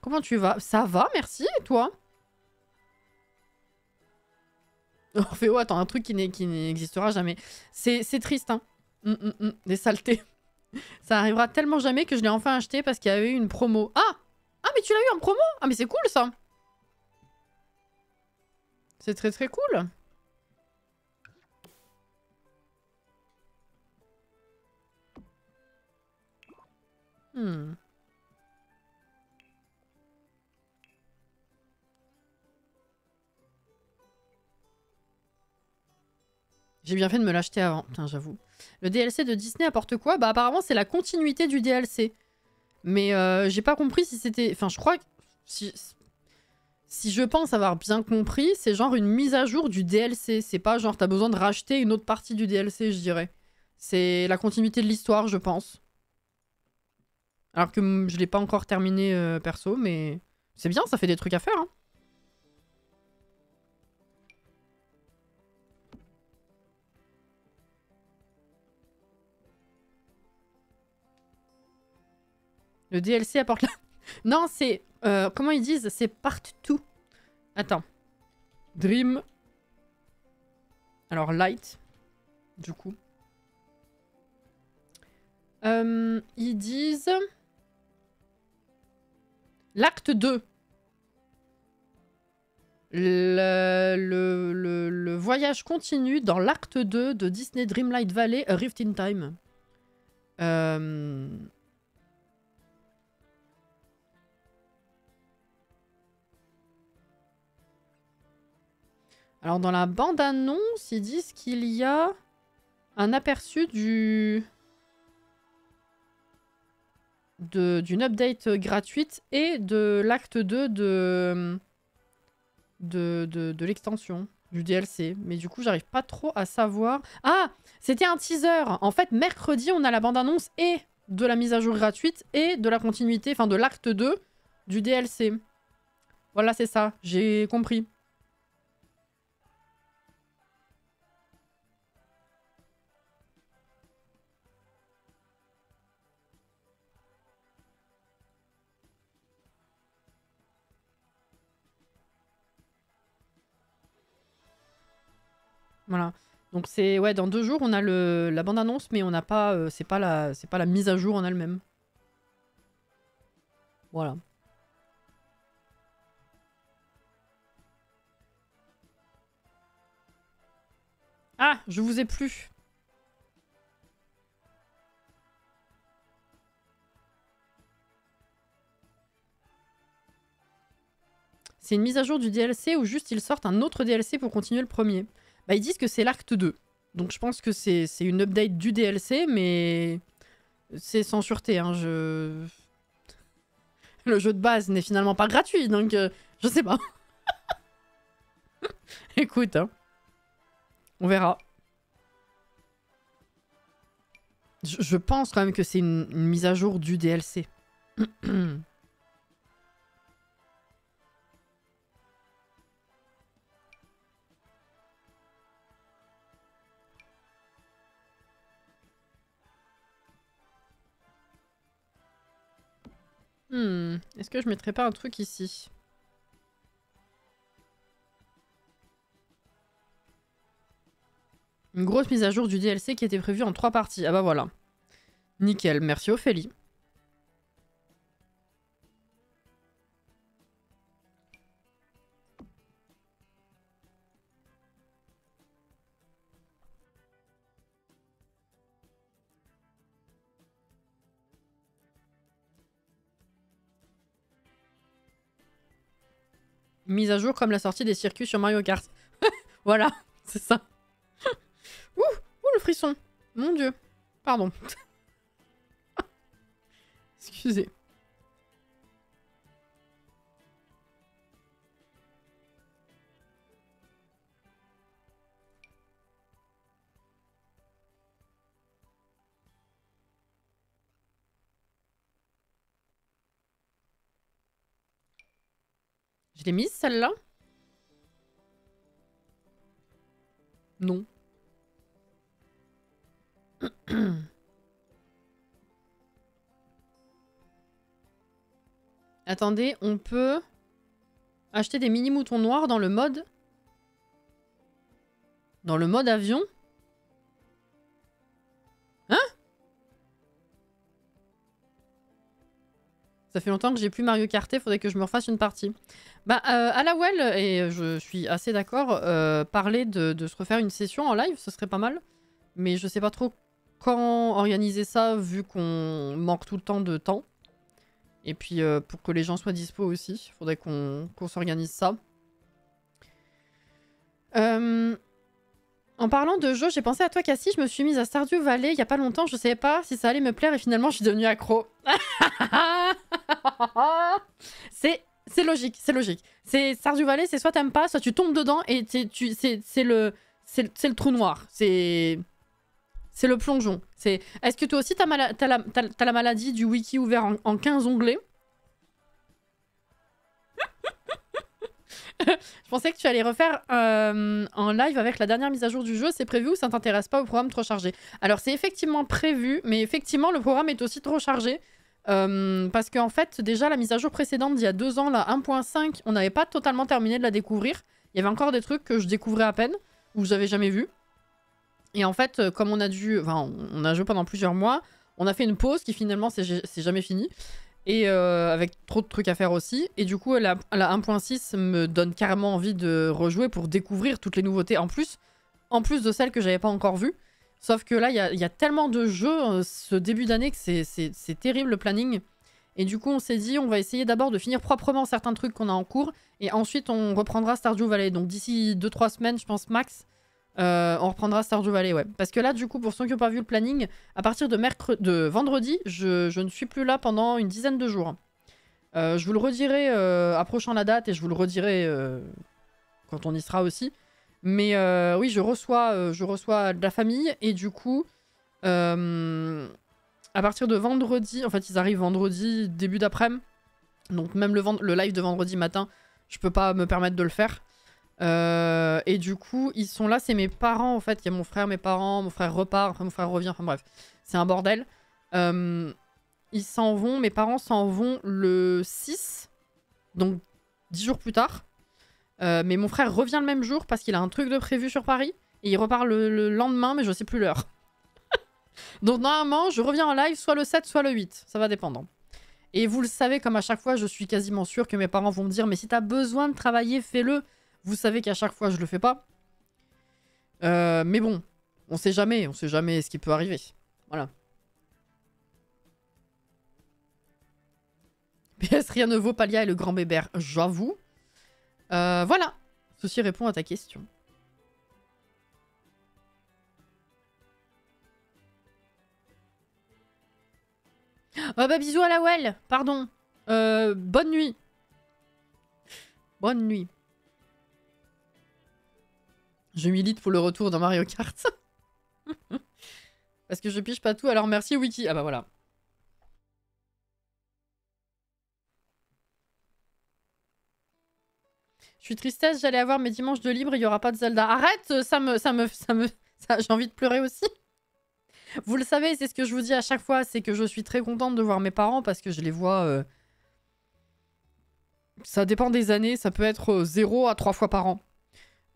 Comment tu vas? Ça va, merci. Et toi? Orphéo, attends, un truc qui n'existera jamais. C'est triste, hein. Des saletés. Ça arrivera tellement jamais que je l'ai enfin acheté parce qu'il y avait eu une promo. Ah! Ah, mais tu l'as eu en promo? Ah, mais c'est cool, ça. C'est très très cool. J'ai bien fait de me l'acheter avant. Putain, j'avoue. Le DLC de Disney apporte quoi? Bah apparemment c'est la continuité du DLC. Mais j'ai pas compris si c'était... Enfin je crois que... Si je pense avoir bien compris, c'est genre une mise à jour du DLC. C'est pas genre t'as besoin de racheter une autre partie du DLC, je dirais. C'est la continuité de l'histoire, je pense. Alors que je l'ai pas encore terminé perso, mais... C'est bien, ça fait des trucs à faire, hein. Le DLC apporte la... Non, c'est... comment ils disent? C'est part 2. Attends. Dream. Alors, Light. Du coup. Ils disent... L'acte 2. Le voyage continue dans l'acte 2 de Disney Dreamlight Valley, A Rift in Time. Alors dans la bande-annonce, ils disent qu'il y a un aperçu d'une update gratuite et de l'acte 2 de l'extension, du DLC. Mais du coup, j'arrive pas trop à savoir... Ah! C'était un teaser! En fait, mercredi, on a la bande-annonce et de la mise à jour gratuite et de la continuité, enfin de l'acte 2 du DLC. Voilà, c'est ça. J'ai compris. Voilà. Donc c'est... Ouais, dans 2 jours, on a la bande-annonce, mais on n'a pas... c'est pas la mise à jour en elle-même. Voilà. Ah! Je vous ai plus. C'est une mise à jour du DLC ou juste ils sortent un autre DLC pour continuer le premier? Bah ils disent que c'est l'acte 2. Donc je pense que c'est une update du DLC, mais... C'est sans sûreté, hein, Le jeu de base n'est finalement pas gratuit, donc je sais pas. Écoute, hein. On verra. Je pense quand même que c'est une mise à jour du DLC. Est-ce que je mettrais pas un truc ici? Une grosse mise à jour du DLC qui était prévue en 3 parties. Ah bah voilà. Nickel, merci Ophélie. Mise à jour comme la sortie des circuits sur Mario Kart. Voilà, c'est ça. Ouh, le frisson. Mon dieu. Pardon. Excusez. Je l'ai mise celle-là? Non. Attendez, on peut acheter des mini moutons noirs dans le mode... Dans le mode avion? Hein? Ça fait longtemps que j'ai plus Mario Karté, faudrait que je me refasse une partie. Bah, à la Well, et je suis assez d'accord, parler de se refaire une session en live, ce serait pas mal. Mais je sais pas trop quand organiser ça, vu qu'on manque tout le temps de temps. Et puis, pour que les gens soient dispo aussi, faudrait qu'on s'organise ça. En parlant de jeux, j'ai pensé à toi, Cassie. Je me suis mise à Stardew Valley il y a pas longtemps. Je savais pas si ça allait me plaire et finalement, je suis devenue accro. C'est logique, c'est logique. Stardew Valley, c'est soit t'aimes pas, soit tu tombes dedans et c'est le trou noir. C'est le plongeon. Est-ce que toi aussi t'as la maladie du wiki ouvert en 15 onglets? Je pensais que tu allais refaire en live avec la dernière mise à jour du jeu. C'est prévu ou ça t'intéresse pas au programme trop chargé? Alors c'est effectivement prévu, mais effectivement le programme est aussi trop chargé. Parce qu'en fait, déjà la mise à jour précédente d'il y a 2 ans, la 1.5, on n'avait pas totalement terminé de la découvrir. Il y avait encore des trucs que je découvrais à peine, ou que j'avais jamais vu. Et en fait, comme on a joué pendant plusieurs mois, on a fait une pause qui finalement c'est jamais fini. Et avec trop de trucs à faire aussi. Et du coup, la 1.6 me donne carrément envie de rejouer pour découvrir toutes les nouveautés en plus de celles que j'avais pas encore vues. Sauf que là, il y a tellement de jeux ce début d'année que c'est terrible le planning. Et du coup, on s'est dit, on va essayer d'abord de finir proprement certains trucs qu'on a en cours. Et ensuite, on reprendra Stardew Valley. Donc d'ici 2-3 semaines, je pense max, on reprendra Stardew Valley, ouais. Parce que là, du coup, pour ceux qui n'ont pas vu le planning, à partir de vendredi, je ne suis plus là pendant une dizaine de jours. Je vous le redirai approchant la date et je vous le redirai quand on y sera aussi. Mais oui, je reçois de la famille et du coup, à partir de vendredi, en fait, ils arrivent vendredi, début d'après-midi. Donc même le live de vendredi matin, je peux pas me permettre de le faire. Et du coup, ils sont là, c'est mes parents en fait. Il y a mon frère, mes parents, mon frère repart, après mon frère revient, enfin bref, c'est un bordel. Ils s'en vont, mes parents s'en vont le 6, donc 10 jours plus tard. Mais mon frère revient le même jour parce qu'il a un truc de prévu sur Paris et il repart le lendemain, mais je sais plus l'heure. Donc normalement, je reviens en live soit le 7, soit le 8, ça va dépendre. Et vous le savez, comme à chaque fois, je suis quasiment sûre que mes parents vont me dire « Mais si t'as besoin de travailler, fais-le !» Vous savez qu'à chaque fois, je le fais pas. Mais bon, on sait jamais ce qui peut arriver. Voilà. PS, rien ne vaut Palia et le grand bébert, j'avoue. Voilà. Ceci répond à ta question. Oh bah bisous à la Well, pardon. Bonne nuit. Bonne nuit. Je milite pour le retour dans Mario Kart. Parce que je pige pas tout, alors merci Wiki. Ah bah voilà. Je suis tristesse, j'allais avoir mes dimanches de libre, il y aura pas de Zelda. Arrête, j'ai envie de pleurer aussi. Vous le savez, c'est ce que je vous dis à chaque fois, c'est que je suis très contente de voir mes parents parce que je les vois Ça dépend des années, ça peut être 0 à 3 fois par an.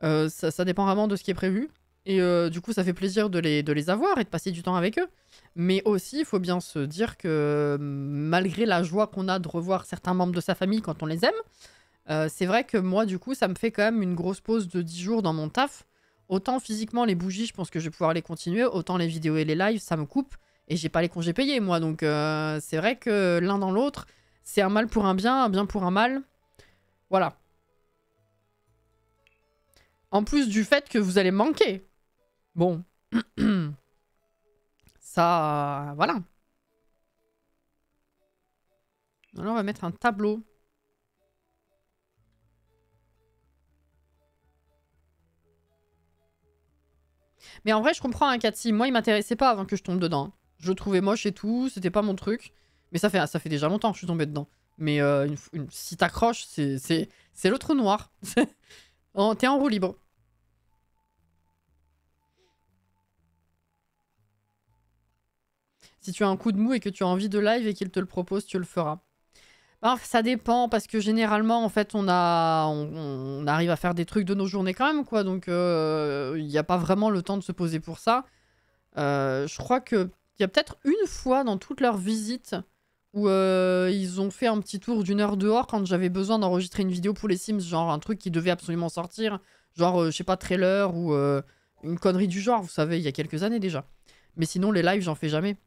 Ça dépend vraiment de ce qui est prévu. Et du coup, ça fait plaisir de les avoir et de passer du temps avec eux. Mais aussi, il faut bien se dire que malgré la joie qu'on a de revoir certains membres de sa famille quand on les aime, c'est vrai que moi, du coup, ça me fait quand même une grosse pause de 10 jours dans mon taf. Autant physiquement, les bougies, je pense que je vais pouvoir les continuer. Autant les vidéos et les lives, ça me coupe. Et j'ai pas les congés payés, moi. Donc c'est vrai que l'un dans l'autre, c'est un mal pour un bien pour un mal. Voilà. En plus du fait que vous allez me manquer. Bon. Ça, voilà. Alors on va mettre un tableau. Mais en vrai, je comprends un 4-6. Moi, il m'intéressait pas avant que je tombe dedans. Je le trouvais moche et tout, c'était pas mon truc. Mais ça fait déjà longtemps que je suis tombée dedans. Mais si t'accroches, c'est le trou noir. T'es en roue libre. Si tu as un coup de mou et que tu as envie de live et qu'il te le propose, tu le feras. Ben, ça dépend, parce que généralement, en fait, on arrive à faire des trucs de nos journées quand même, quoi. Donc, il n'y a pas vraiment le temps de se poser pour ça. Je crois qu'il y a peut-être une fois dans toute leur visite où ils ont fait un petit tour d'une heure dehors quand j'avais besoin d'enregistrer une vidéo pour les Sims, genre un truc qui devait absolument sortir, genre, je sais pas, trailer ou une connerie du genre, vous savez, il y a quelques années déjà. Mais sinon, les lives, j'en fais jamais.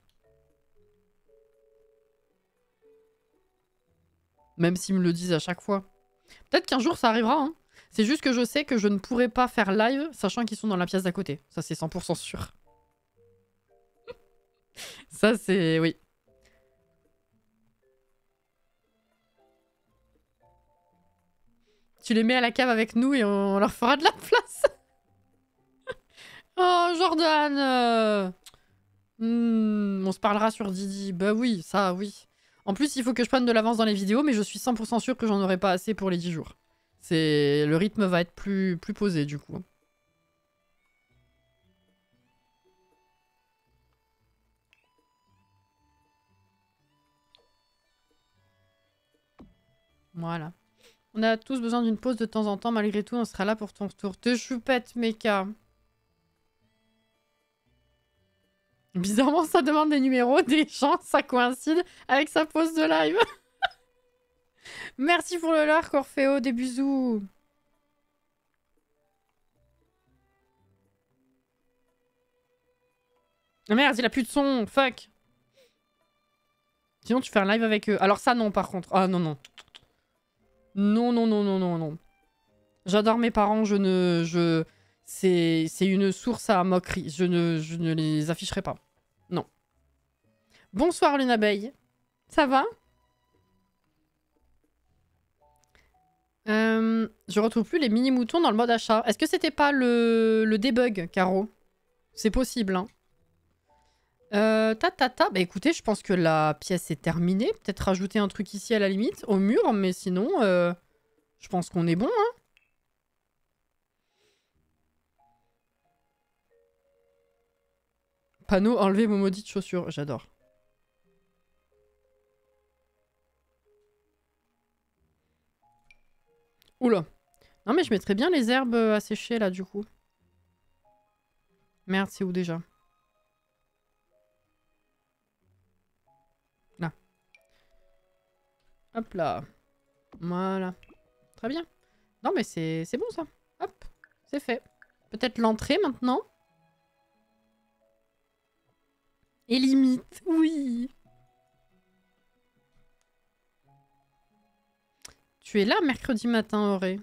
Même s'ils me le disent à chaque fois. Peut-être qu'un jour ça arrivera, hein. C'est juste que je sais que je ne pourrai pas faire live, sachant qu'ils sont dans la pièce d'à côté. Ça, c'est 100% sûr. Ça, c'est... oui. Tu les mets à la cave avec nous et on leur fera de la place. Oh, Jordan on se parlera sur Didi. Bah oui, ça, oui. En plus, il faut que je prenne de l'avance dans les vidéos, mais je suis 100% sûr que j'en aurai pas assez pour les 10 jours. Le rythme va être plus posé, du coup. Voilà. On a tous besoin d'une pause de temps en temps. Malgré tout, on sera là pour ton retour. Te choupette, Mecha. Bizarrement, ça demande des numéros des gens. Ça coïncide avec sa pause de live. Merci pour le lurk, Orfeo. Des bisous. Ah merde, il a plus de son. Fuck. Sinon, tu fais un live avec eux. Alors ça, non, par contre. Ah, non, non. Non, non, non, non, non, non. J'adore mes parents, c'est une source à moquerie. Je ne les afficherai pas. Non. Bonsoir, Lune Abeille. Ça va? Je retrouve plus les mini-moutons dans le mode achat. Est-ce que c'était pas le debug, Caro? C'est possible, hein. Bah écoutez, je pense que la pièce est terminée. Peut-être rajouter un truc ici à la limite, au mur, mais sinon, je pense qu'on est bon, hein. Panneau, enlever vos maudites chaussures. J'adore. Oula. Non mais je mettrais bien les herbes à sécher là du coup. Merde, c'est où déjà? Là. Hop là. Voilà. Très bien. Non mais c'est bon ça. Hop. C'est fait. Peut-être l'entrée maintenant? Et limite, oui. Tu es là mercredi matin, Auré.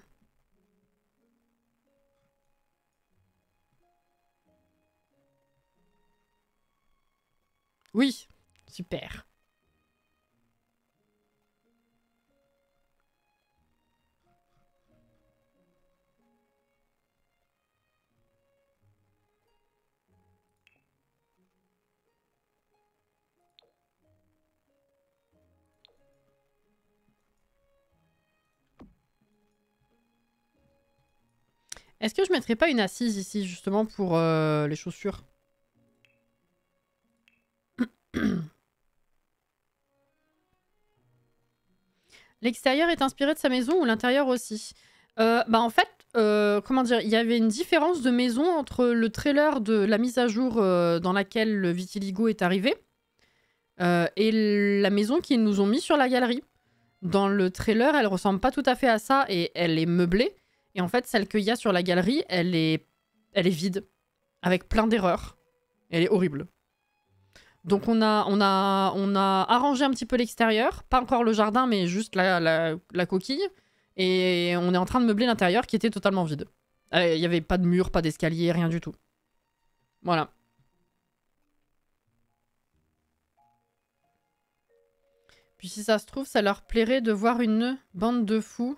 Oui. Super. Est-ce que je mettrais pas une assise ici, justement, pour les chaussures? L'extérieur est inspiré de sa maison ou l'intérieur aussi? Bah en fait, comment dire, il y avait une différence de maison entre le trailer de la mise à jour dans laquelle le vitiligo est arrivé et la maison qu'ils nous ont mis sur la galerie. Dans le trailer, elle ressemble pas tout à fait à ça et elle est meublée. Et en fait, celle qu'il y a sur la galerie, elle est vide, avec plein d'erreurs. Elle est horrible. Donc on a arrangé un petit peu l'extérieur, pas encore le jardin, mais juste la coquille. Et on est en train de meubler l'intérieur qui était totalement vide. Il n'y avait pas de mur, pas d'escalier, rien du tout. Voilà. Puis si ça se trouve, ça leur plairait de voir une bande de fous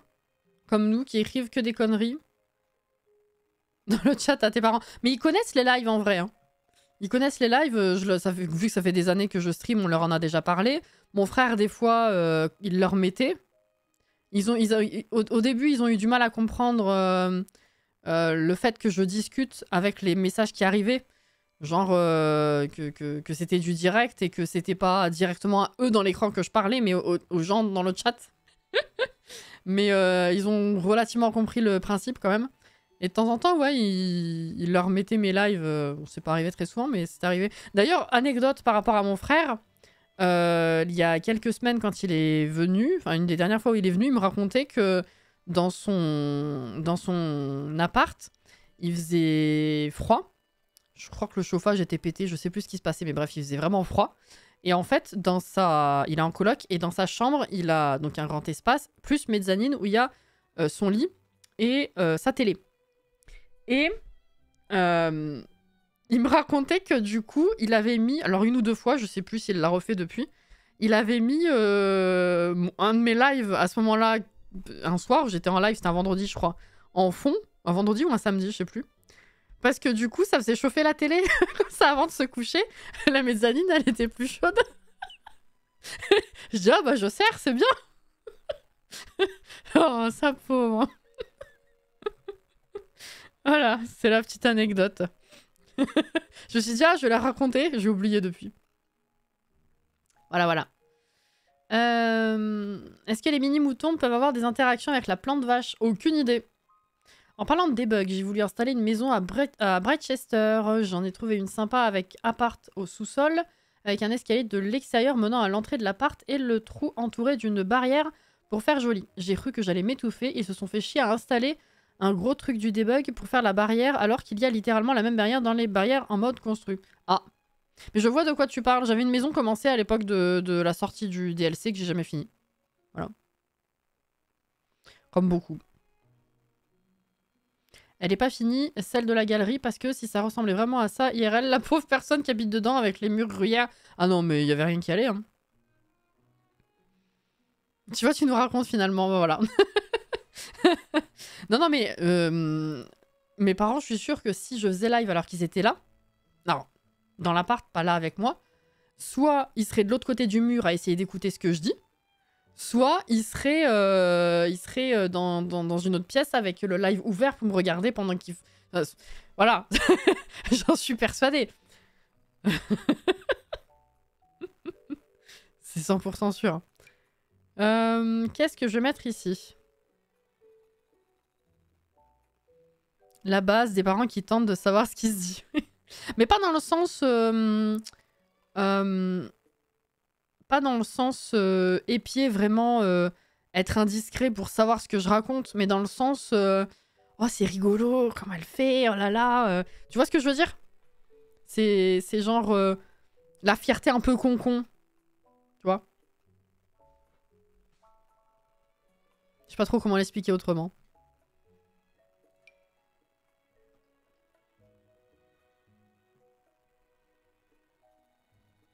comme nous qui écrivent que des conneries dans le chat à tes parents. Mais ils connaissent les lives en vrai. Hein. Ils connaissent les lives. Vu que ça fait des années que je stream, on leur en a déjà parlé. Mon frère, des fois, il leur mettait. Au début, ils ont eu du mal à comprendre le fait que je discute avec les messages qui arrivaient. Genre que c'était du direct et que c'était pas directement à eux dans l'écran que je parlais, mais aux gens dans le chat. Mais ils ont relativement compris le principe quand même. Et de temps en temps, ouais, ils leur mettaient mes lives. C'est pas arrivé très souvent, mais c'est arrivé. D'ailleurs, anecdote par rapport à mon frère. Il y a quelques semaines, quand il est venu, enfin une des dernières fois où il est venu, il me racontait que dans son appart, il faisait froid. Je crois que le chauffage était pété, je sais plus ce qui se passait, mais bref, il faisait vraiment froid. Et en fait, il est en coloc, et dans sa chambre, il a donc un grand espace, plus mezzanine, où il y a son lit et sa télé. Et il me racontait que du coup, il avait mis, alors une ou deux fois, je sais plus s'il l'a refait depuis, il avait mis un de mes lives à ce moment-là, un soir, j'étais en live, c'était un vendredi, je crois, en fond, un vendredi ou un samedi, je sais plus. Parce que du coup, ça faisait chauffer la télé, comme ça, avant de se coucher. La mezzanine, elle était plus chaude. Je dis, ah bah je sers, c'est bien. Oh, ça pauvre. Voilà, c'est la petite anecdote. Je me suis dit, ah, je vais la raconter, j'ai oublié depuis. Voilà, voilà. Est-ce que les mini-moutons peuvent avoir des interactions avec la plante vache? Aucune idée. En parlant de debug, j'ai voulu installer une maison à Brightchester. J'en ai trouvé une sympa avec appart au sous-sol, avec un escalier de l'extérieur menant à l'entrée de l'appart et le trou entouré d'une barrière pour faire joli. J'ai cru que j'allais m'étouffer. Ils se sont fait chier à installer un gros truc du debug pour faire la barrière alors qu'il y a littéralement la même barrière dans les barrières en mode construit. Ah. Mais je vois de quoi tu parles. J'avais une maison commencée à l'époque de la sortie du DLC que j'ai jamais fini. Voilà. Comme beaucoup. Elle est pas finie, celle de la galerie, parce que si ça ressemblait vraiment à ça, IRL, la pauvre personne qui habite dedans avec les murs gruyères... Ah non, mais il y avait rien qui allait, hein. Tu vois, tu nous racontes finalement, bah voilà. Non, non, mais... mes parents, je suis sûre que si je faisais live alors qu'ils étaient là... Non, dans l'appart, pas là avec moi, soit ils seraient de l'autre côté du mur à essayer d'écouter ce que je dis, soit il serait dans une autre pièce avec le live ouvert pour me regarder pendant qu'il... Voilà. J'en suis persuadée. C'est 100% sûr. Qu'est-ce que je vais mettre ici? La base des parents qui tentent de savoir ce qui se dit. Mais pas dans le sens... pas dans le sens épier, vraiment être indiscret pour savoir ce que je raconte, mais dans le sens oh c'est rigolo, comment elle fait, oh là là. Tu vois ce que je veux dire? C'est genre la fierté un peu con-con. Tu vois? Je sais pas trop comment l'expliquer autrement.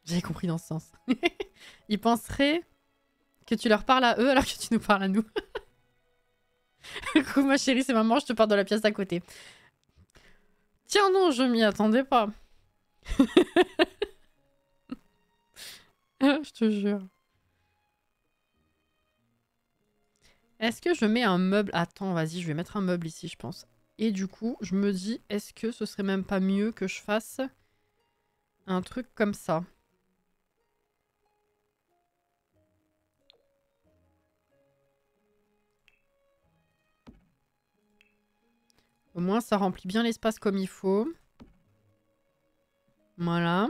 J'avais compris dans ce sens. Ils penseraient que tu leur parles à eux alors que tu nous parles à nous. Coucou ma chérie, c'est maman, je te parle de la pièce d'à côté. Tiens non, je m'y attendais pas. Je te jure. Est-ce que je mets un meuble... Attends, vas-y, je vais mettre un meuble ici, je pense. Et du coup, je me dis, est-ce que ce serait même pas mieux que je fasse un truc comme ça? Au moins, ça remplit bien l'espace comme il faut. Voilà.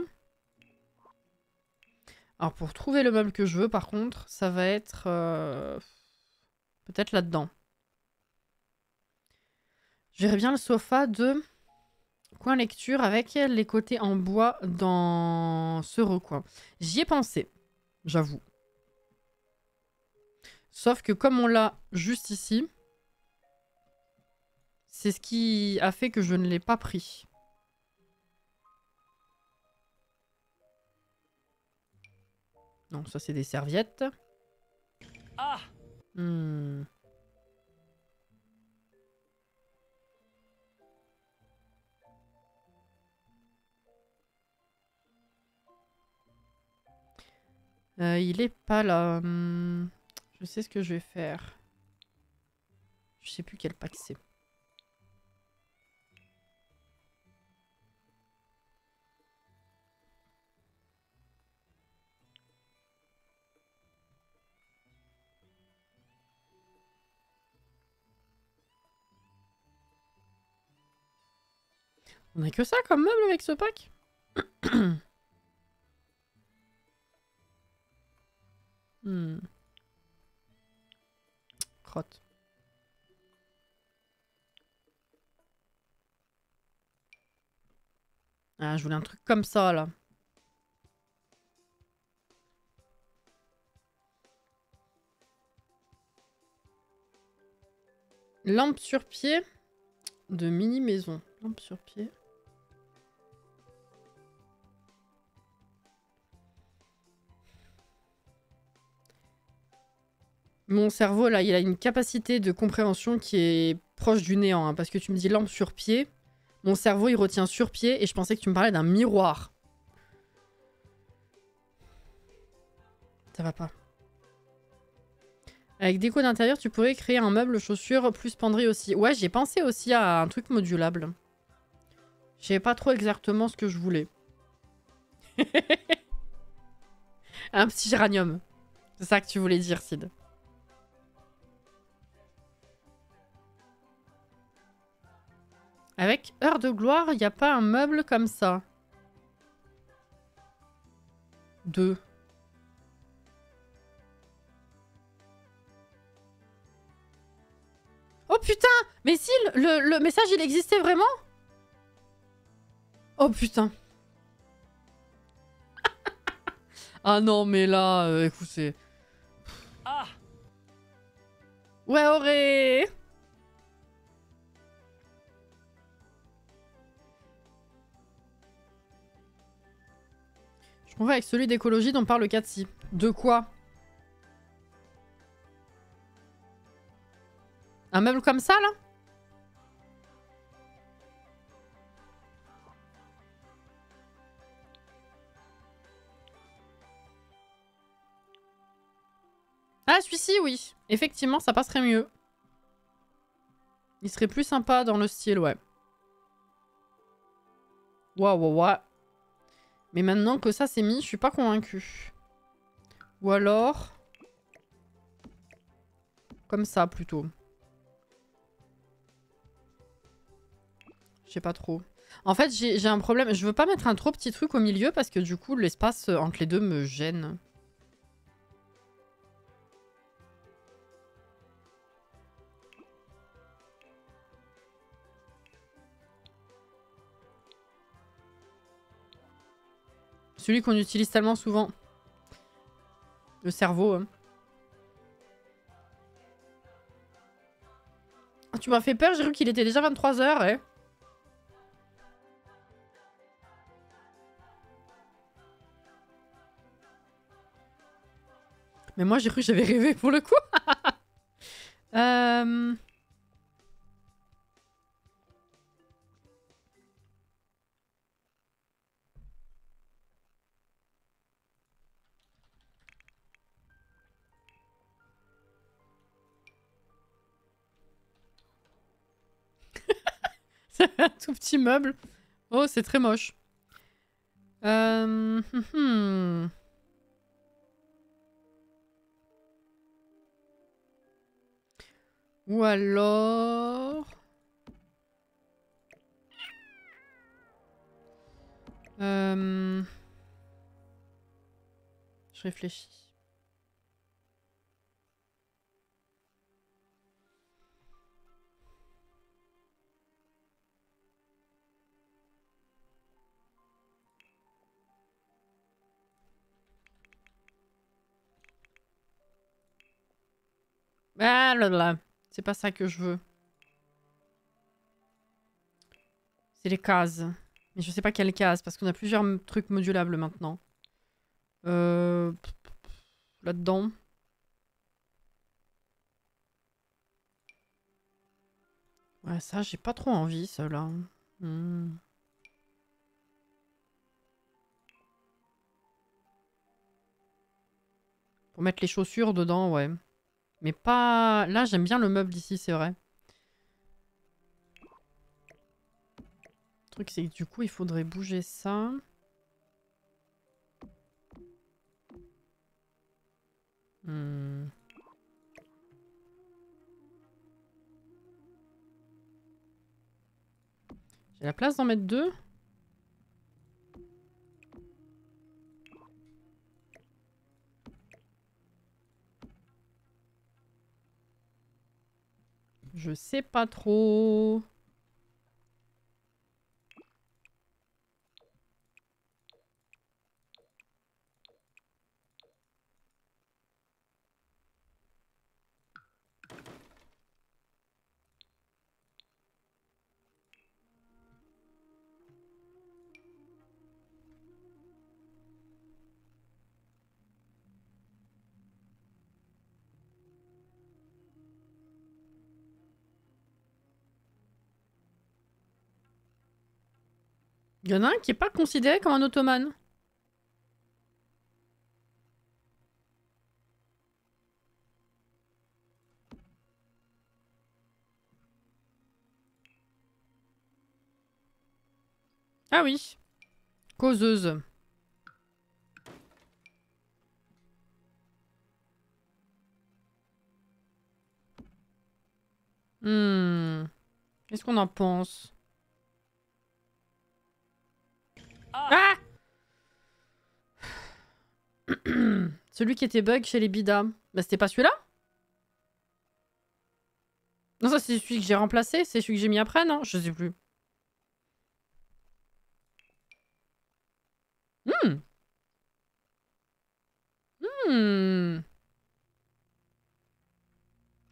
Alors, pour trouver le meuble que je veux, par contre, ça va être... peut-être là-dedans. J'irais bien le sofa de coin lecture avec les côtés en bois dans ce recoin. J'y ai pensé, j'avoue. Sauf que comme on l'a juste ici, c'est ce qui a fait que je ne l'ai pas pris. Non, ça c'est des serviettes. Ah! Il est pas là. Je sais ce que je vais faire. Je sais plus quel pack c'est. On a que ça comme meuble avec ce pack? Crotte. Ah, je voulais un truc comme ça, là. Lampe sur pied de mini maison. Lampe sur pied. Mon cerveau, là, il a une capacité de compréhension qui est proche du néant. Hein, parce que tu me dis lampe sur pied. Mon cerveau, il retient sur pied et je pensais que tu me parlais d'un miroir. Ça va pas. Avec déco d'intérieur, tu pourrais créer un meuble chaussures plus penderie aussi. Ouais, j'ai pensé aussi à un truc modulable. Je savais pas trop exactement ce que je voulais. Un petit géranium. C'est ça que tu voulais dire, Sid. Avec Heure de gloire, il n'y a pas un meuble comme ça. 2. Oh putain! Mais si, le message, il existait vraiment? Oh putain. Ah non, mais là, écoute, c'est... Ah! Ouais, Auré! Je confonds avec celui d'écologie dont parle le Catsi. De quoi? Un meuble comme ça, là? Ah, celui-ci, oui. Effectivement, ça passerait mieux. Il serait plus sympa dans le style, ouais. Waouh. Mais maintenant que ça c'est mis, je suis pas convaincue. Ou alors... Comme ça, plutôt. Je sais pas trop. En fait, j'ai un problème. Je veux pas mettre un trop petit truc au milieu parce que du coup, l'espace entre les deux me gêne. Celui qu'on utilise tellement souvent. Le cerveau. Hein. Ah, tu m'as fait peur, j'ai cru qu'il était déjà 23 h. Ouais. Mais moi, j'ai cru que j'avais rêvé pour le coup. C'est un tout petit meuble. Oh, c'est très moche. Ou alors... Je réfléchis. Ah là là, c'est pas ça que je veux. C'est les cases. Mais je sais pas quelles cases, parce qu'on a plusieurs trucs modulables maintenant. Là-dedans. Ouais, ça, j'ai pas trop envie, ça, là. Pour mettre les chaussures dedans, ouais. Mais pas... Là, j'aime bien le meuble ici, c'est vrai. Le truc, c'est que du coup, il faudrait bouger ça. J'ai la place d'en mettre 2. Je sais pas trop. Il y en a un qui est pas considéré comme un ottomane. Ah oui. Causeuse. Qu'est-ce qu'on en pense? Ah, celui qui était bug chez les bidas. Bah c'était pas celui-là? Non, ça c'est celui que j'ai remplacé. C'est celui que j'ai mis après, non? Je sais plus. Je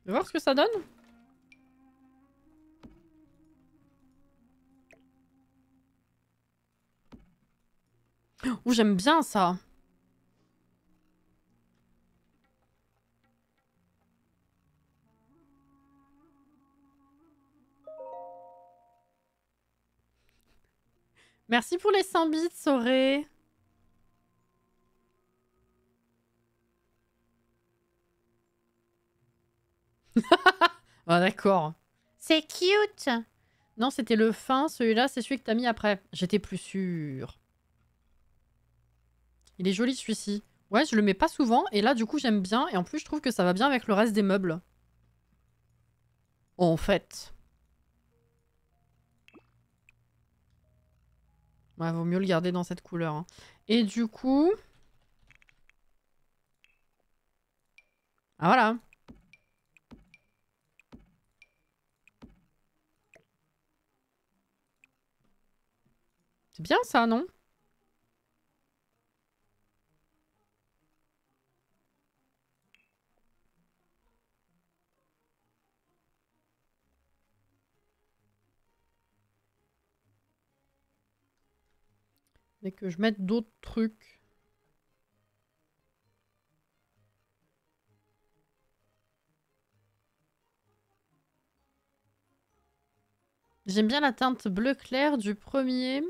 vais voir ce que ça donne. Ouh, j'aime bien ça. Merci pour les 100 bits, Soré. Ah d'accord. C'est cute. Non, c'était le fin. Celui-là, c'est celui que t'as mis après. J'étais plus sûre. Il est joli celui-ci. Ouais, je le mets pas souvent. Et là, du coup, j'aime bien. Et en plus, je trouve que ça va bien avec le reste des meubles. En fait. Ouais, vaut mieux le garder dans cette couleur. Hein. Et du coup... Ah voilà. C'est bien ça, non? Et que je mette d'autres trucs. J'aime bien la teinte bleu clair du premier.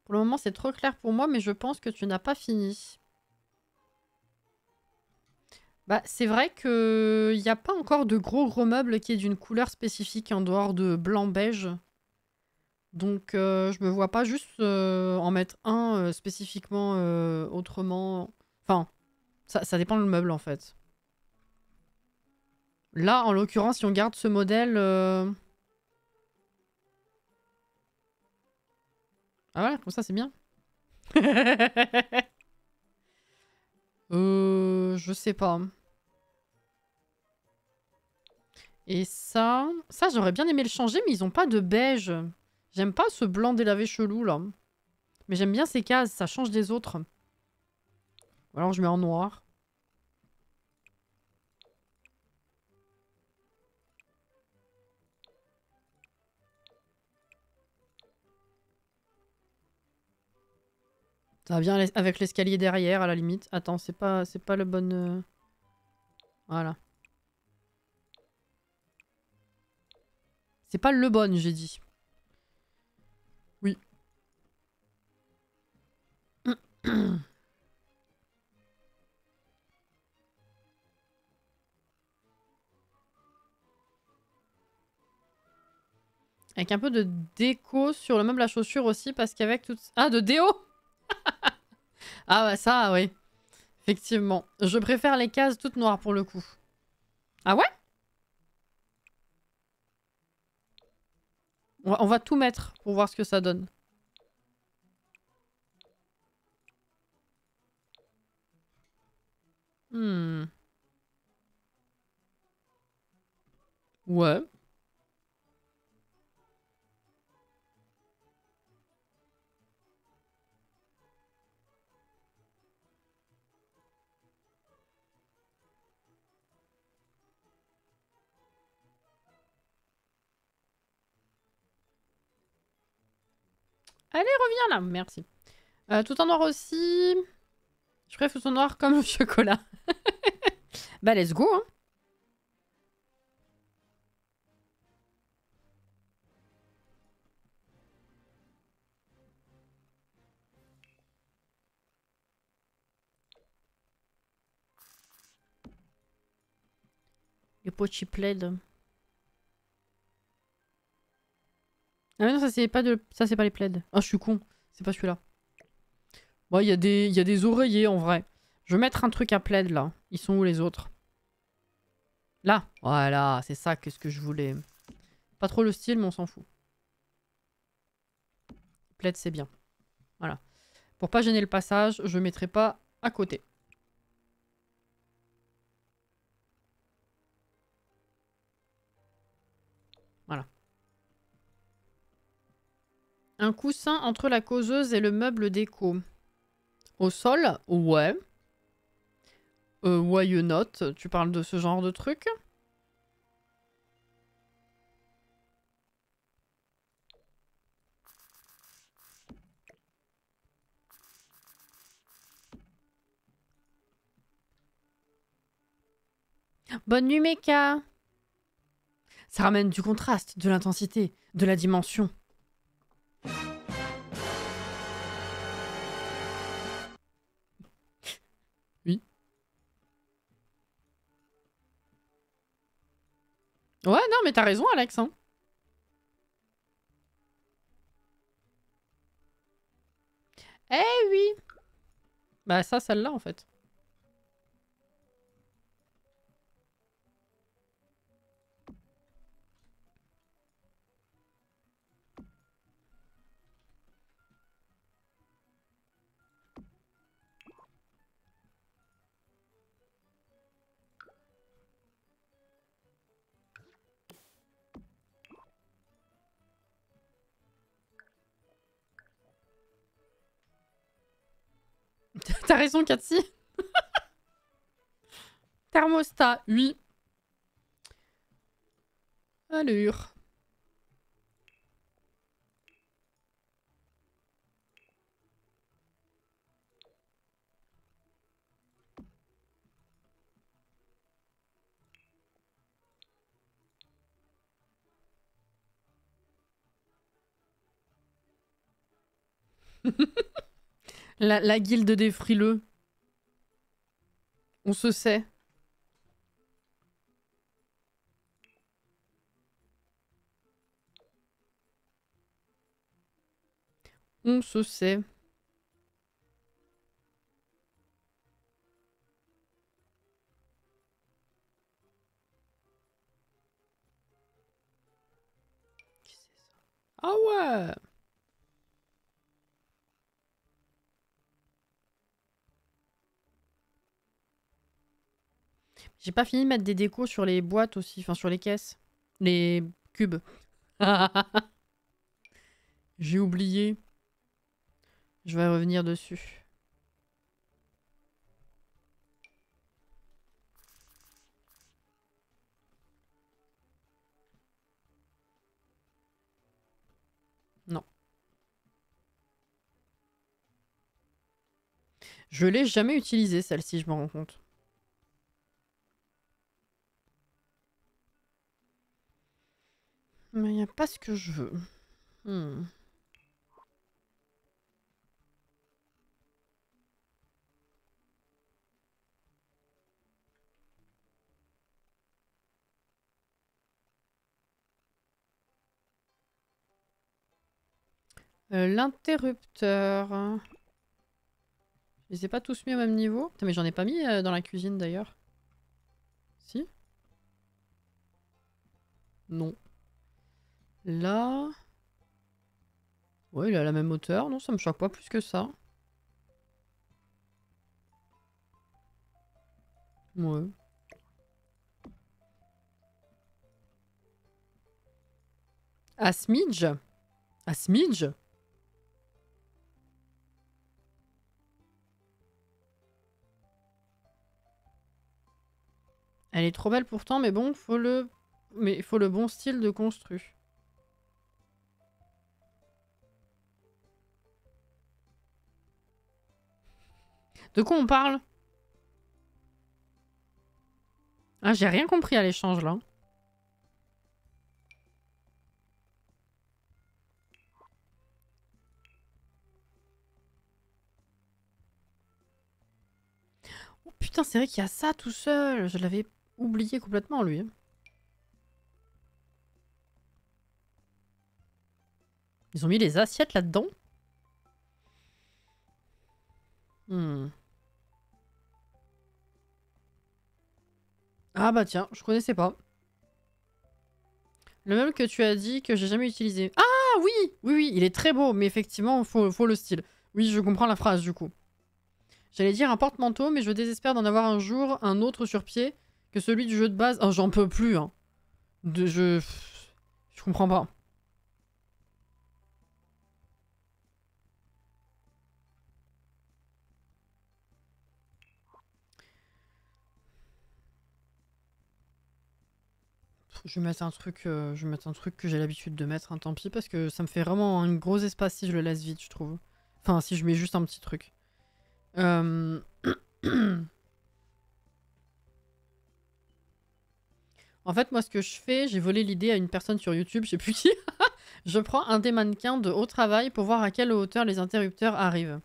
Pour le moment, c'est trop clair pour moi, mais je pense que tu n'as pas fini. Bah, c'est vrai qu'il n'y a pas encore de gros meubles qui est d'une couleur spécifique en dehors de blanc-beige. Donc, je me vois pas juste en mettre un spécifiquement autrement. Enfin, ça dépend du meuble en fait. Là, en l'occurrence, si on garde ce modèle... Ah voilà, comme ça c'est bien. Je sais pas. Et ça j'aurais bien aimé le changer, mais ils ont pas de beige. J'aime pas ce blanc délavé chelou là. Mais j'aime bien ces cases, ça change des autres. Ou alors je mets en noir. Ça va bien avec l'escalier derrière à la limite. Attends, c'est pas le bon... Voilà. C'est pas le bon, j'ai dit. Oui. Avec un peu de déco sur le meuble à chaussures aussi, parce qu'avec tout... Ah, de déo. Ah bah ça, oui. Effectivement. Je préfère les cases toutes noires pour le coup. Ah ouais? On va tout mettre pour voir ce que ça donne. Hmm. Ouais. Allez, reviens là. Merci. Tout en noir aussi. Je ferai tout en noir comme le chocolat. Bah, let's go, hein. Les pochi plaid. Ah mais non, ça c'est pas de... Ça c'est pas les plaids. Ah, je suis con. C'est pas celui-là. Bon, il y a des oreillers en vrai. Je vais mettre un truc à plaid là. Ils sont où les autres? Là. Voilà, c'est ça qu'est-ce que je voulais. Pas trop le style, mais on s'en fout. Plaid, c'est bien. Voilà. Pour pas gêner le passage, je mettrai pas à côté. Voilà. Un coussin entre la causeuse et le meuble déco. Au sol? Ouais. Why not? Tu parles de ce genre de truc? Bonne nuit, Mecha! Ça ramène du contraste, de l'intensité, de la dimension. Oui. Ouais, non, mais t'as raison, Alex. Hein. Eh oui! Bah ça, celle-là, en fait. T'as raison, Cathy. Thermostat, oui. Allure. La guilde des frileux. On se sait. On se sait. Ah ouais! J'ai pas fini de mettre des décos sur les boîtes aussi, enfin sur les caisses. Les cubes. J'ai oublié. Je vais revenir dessus. Non. Je l'ai jamais utilisée celle-ci, je me rends compte. Mais il n'y a pas ce que je veux. L'interrupteur. Je les ai pas tous mis au même niveau. Putain, mais j'en ai pas mis dans la cuisine d'ailleurs. Si? Non. Là... Ouais, il est à la même hauteur. Non, ça me choque pas plus que ça. Ouais. À smidge? À smidge? Elle est trop belle pourtant, mais bon, faut le... Mais il faut le bon style de construit. De quoi on parle? Ah, j'ai rien compris à l'échange là. Oh putain, c'est vrai qu'il y a ça tout seul. Je l'avais oublié complètement lui. Ils ont mis les assiettes là-dedans? Ah bah tiens, je connaissais pas. Le même que tu as dit que j'ai jamais utilisé. Ah oui! Oui, oui, il est très beau, mais effectivement, faut le style. Oui, je comprends la phrase du coup. J'allais dire un porte-manteau, mais je désespère d'en avoir un jour un autre sur pied que celui du jeu de base. Oh, j'en peux plus, hein. Je comprends pas. Je vais mettre un truc, que j'ai l'habitude de mettre, hein, tant pis, parce que ça me fait vraiment un gros espace si je le laisse vide, je trouve. Enfin, si je mets juste un petit truc. En fait, moi, ce que je fais, j'ai volé l'idée à une personne sur YouTube, je sais plus qui. Je prends un des mannequins de haut travail pour voir à quelle hauteur les interrupteurs arrivent.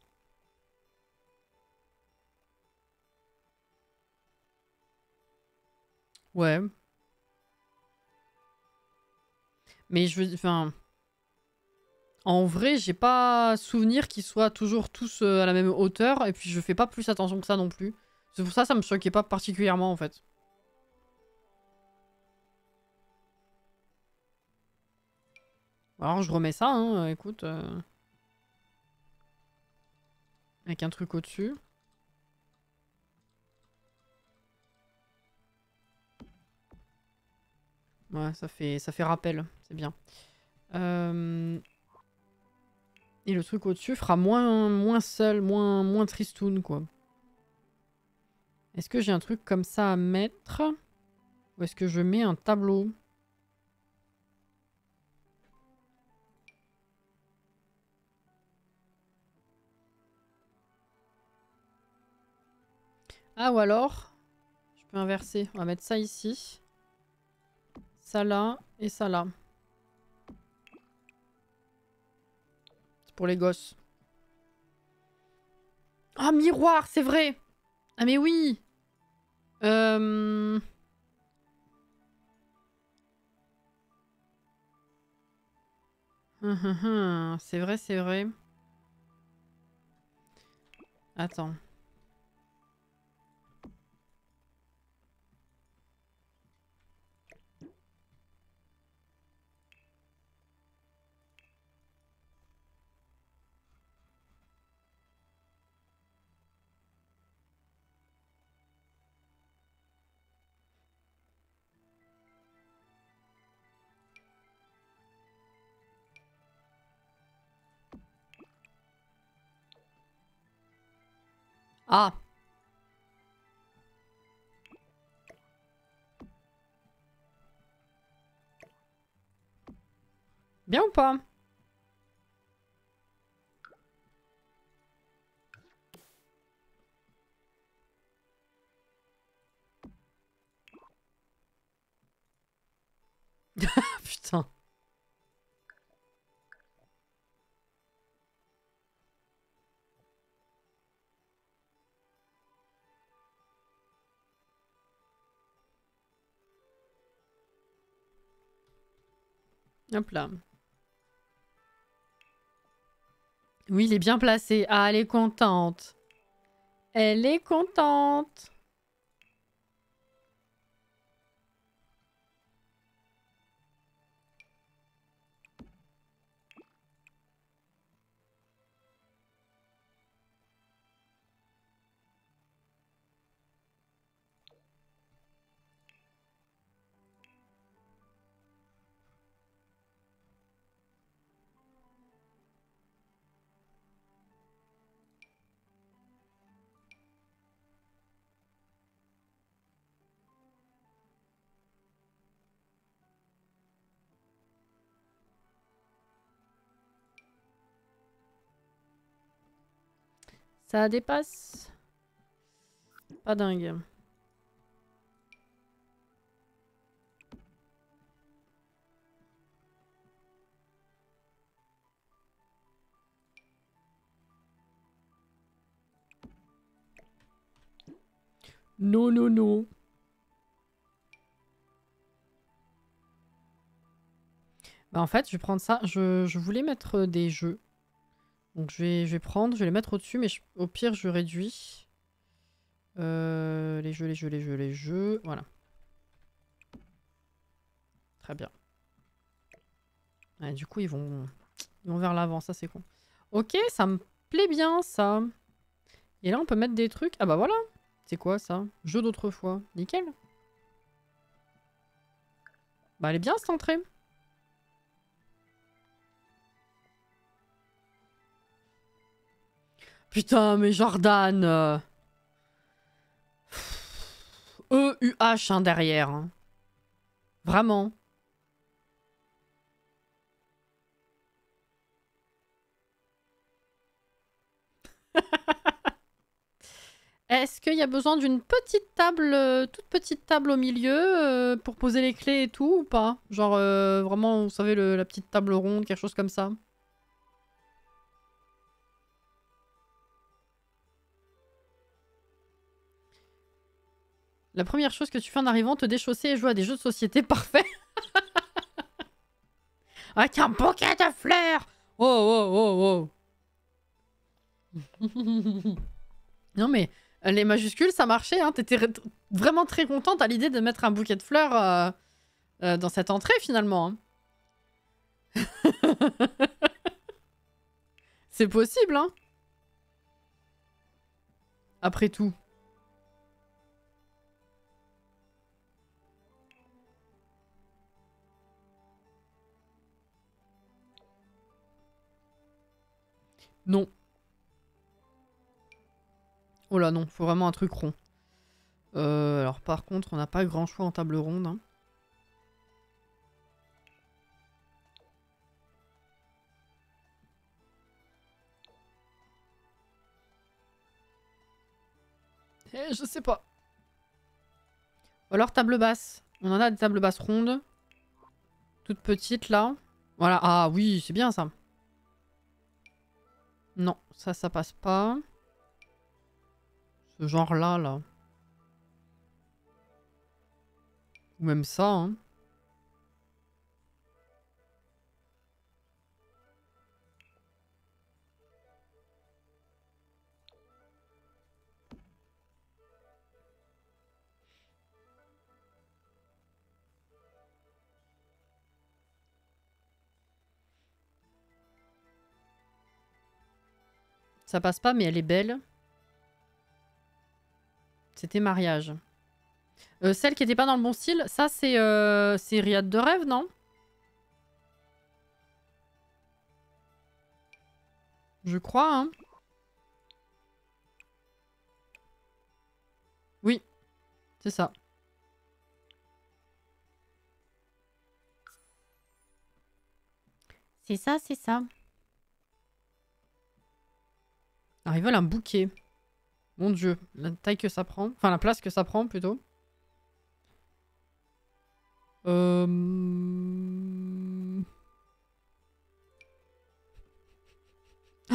Ouais. Mais je veux... Enfin... En vrai, j'ai pas souvenir qu'ils soient toujours tous à la même hauteur, et puis je fais pas plus attention que ça non plus. C'est pour ça que ça me choquait pas particulièrement, en fait. Alors, je remets ça, hein, écoute. Avec un truc au-dessus. Ouais, ça fait rappel, c'est bien. Et le truc au-dessus fera moins seul, moins tristoun, quoi. Est-ce que j'ai un truc comme ça à mettre? Ou est-ce que je mets un tableau? Ah, ou alors, je peux inverser. On va mettre ça ici. Ça là et ça là. C'est pour les gosses. Ah, miroir, c'est vrai! Ah, mais oui! C'est vrai, c'est vrai. Attends. Ah. Bien ou pas? Putain. Hop là. Oui, il est bien placé. Ah, elle est contente. Elle est contente. Ça dépasse. Pas dingue. Non, non, non. Bah en fait, je vais prendre ça. Je voulais mettre des jeux. Donc je vais prendre, je vais les mettre au-dessus, mais au pire, je réduis. Les jeux, les jeux, les jeux, les jeux. Voilà. Très bien. Ouais, du coup, ils vont vers l'avant, ça c'est con. Ok, ça me plaît bien, ça. Et là, on peut mettre des trucs. Ah bah voilà. C'est quoi, ça? Jeu d'autrefois. Nickel. Bah elle est bien, cette entrée. Putain, mais Jordan E-U-H hein, derrière. Hein. Vraiment. Est-ce qu'il y a besoin d'une petite table, toute petite table au milieu pour poser les clés et tout ou pas? Genre vraiment, vous savez, la petite table ronde, quelque chose comme ça. La première chose que tu fais en arrivant, te déchausser et jouer à des jeux de société, parfait. Avec un bouquet de fleurs. Oh, oh, oh, oh. Non mais, les majuscules, ça marchait. Hein. T'étais vraiment très contente à l'idée de mettre un bouquet de fleurs dans cette entrée, finalement. Hein. C'est possible, hein. Après tout. Non. Oh là non, faut vraiment un truc rond. Alors par contre, on n'a pas grand choix en table ronde. Hein. Je sais pas. Ou alors table basse. On en a des tables basses rondes. Toutes petites là. Voilà. Ah oui, c'est bien ça. Non, ça passe pas. Ce genre là, là. Ou même ça, hein. Ça passe pas, mais elle est belle. C'était mariage. Celle qui était pas dans le bon style, ça c'est Riad de rêve, non? Je crois, hein. Oui, c'est ça. C'est ça, c'est ça. Alors, ils veulent un bouquet. Mon dieu, la taille que ça prend. Enfin, la place que ça prend, plutôt. En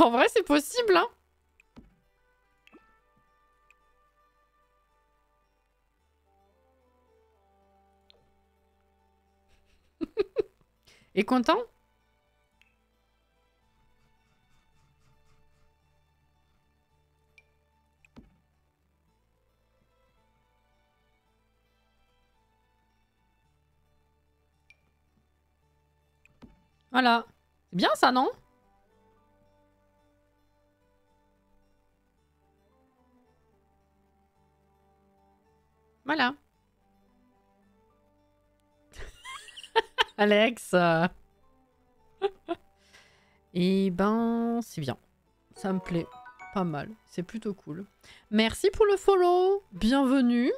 vrai, c'est possible, hein. Et content? Voilà. C'est bien ça, non? Voilà. Alex. Eh ben, c'est bien. Ça me plaît. Pas mal. C'est plutôt cool. Merci pour le follow. Bienvenue.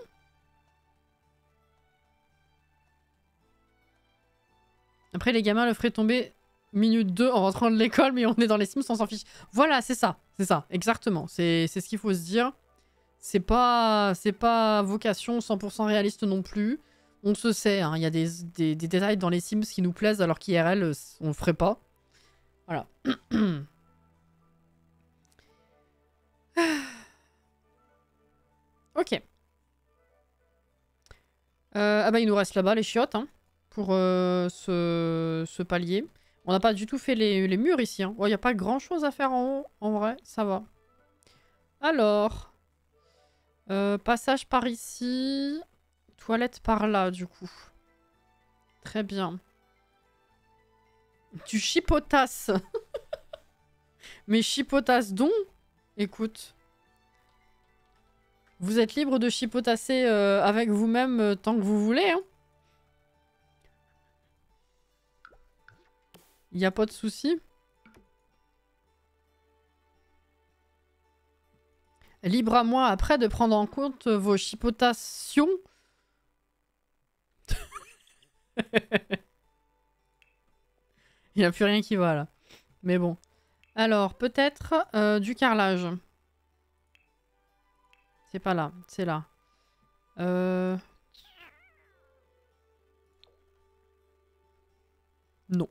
Après, les gamins le feraient tomber minute 2 en rentrant de l'école, mais on est dans les Sims, on s'en fiche. Voilà, c'est ça. C'est ça, exactement. C'est ce qu'il faut se dire. C'est pas vocation 100% réaliste non plus. On se sait, hein, il y a des détails dans les Sims qui nous plaisent alors qu'IRL, on le ferait pas. Voilà. Ok. Ah bah il nous reste là-bas les chiottes, hein, pour ce palier. On n'a pas du tout fait les murs ici. Hein. Il n'y a pas grand-chose à faire en haut. En vrai, ça va. Alors... passage par ici. Toilette par là, du coup. Très bien. Tu chipotasses. Mais chipotasse donc. Écoute. Vous êtes libre de chipotasser avec vous-même tant que vous voulez. Hein. Y a pas de souci. Libre à moi après de prendre en compte vos chipotations. Il n'y a plus rien qui va là. Mais bon. Alors, peut-être du carrelage. C'est pas là, c'est là. Non.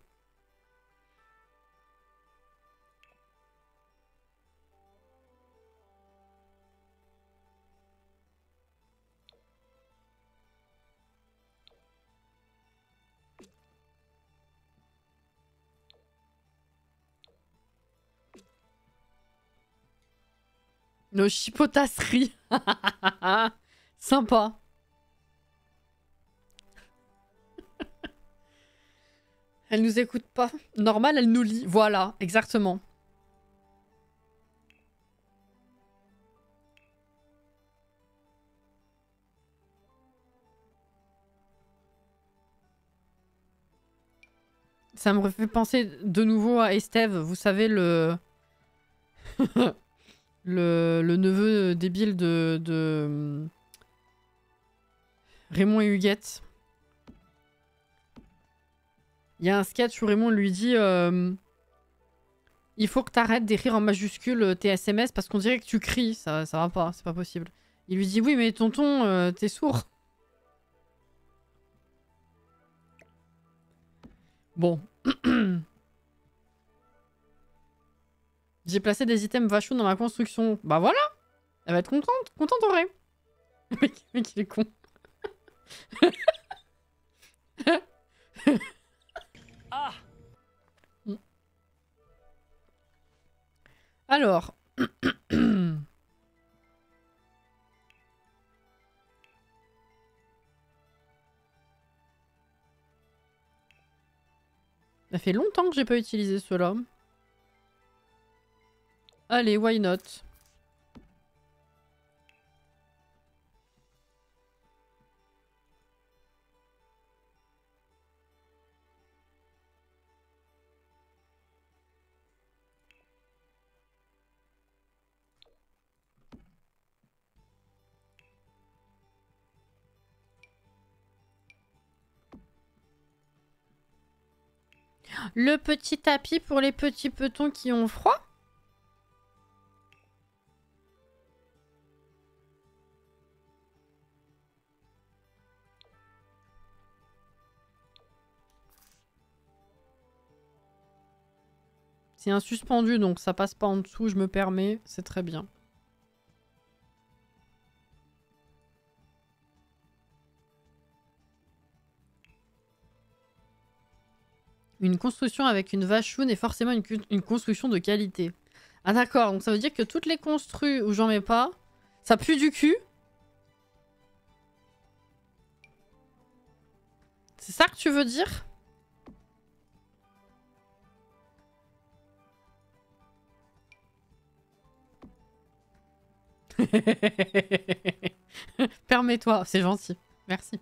Nos chipotasseries. Sympa. Elle nous écoute pas. Normal, elle nous lit. Voilà, exactement. Ça me fait penser de nouveau à Estève. Vous savez, le neveu débile de Raymond et Huguette. Il y a un sketch où Raymond lui dit il faut que t'arrêtes d'écrire en majuscule tes SMS parce qu'on dirait que tu cries. Ça va pas, c'est pas possible. Il lui dit oui, mais tonton, t'es sourd. Bon. J'ai placé des items vachons dans ma construction. Bah voilà. Elle va être contente Auré. Le mec, il est con. Ah. Alors. Ça fait longtemps que j'ai pas utilisé cela. Allez, why not? Le petit tapis pour les petits petons qui ont froid? C'est un suspendu, donc ça passe pas en dessous, je me permets. C'est très bien. Une construction avec une vachoune est forcément une construction de qualité. Ah d'accord, donc ça veut dire que toutes les construes où j'en mets pas, ça pue du cul. C'est ça que tu veux dire? Permets-toi, c'est gentil. Merci.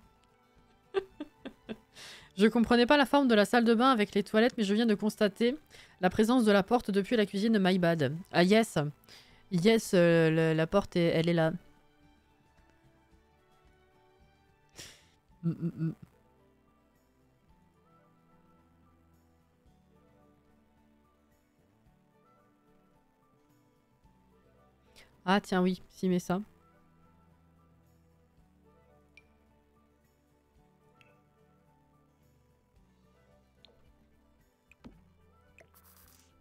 Je comprenais pas la forme de la salle de bain avec les toilettes, mais je viens de constater la présence de la porte depuis la cuisine. My bad. Ah yes. Yes, la porte, elle est là. Ah tiens, oui, s'il met ça.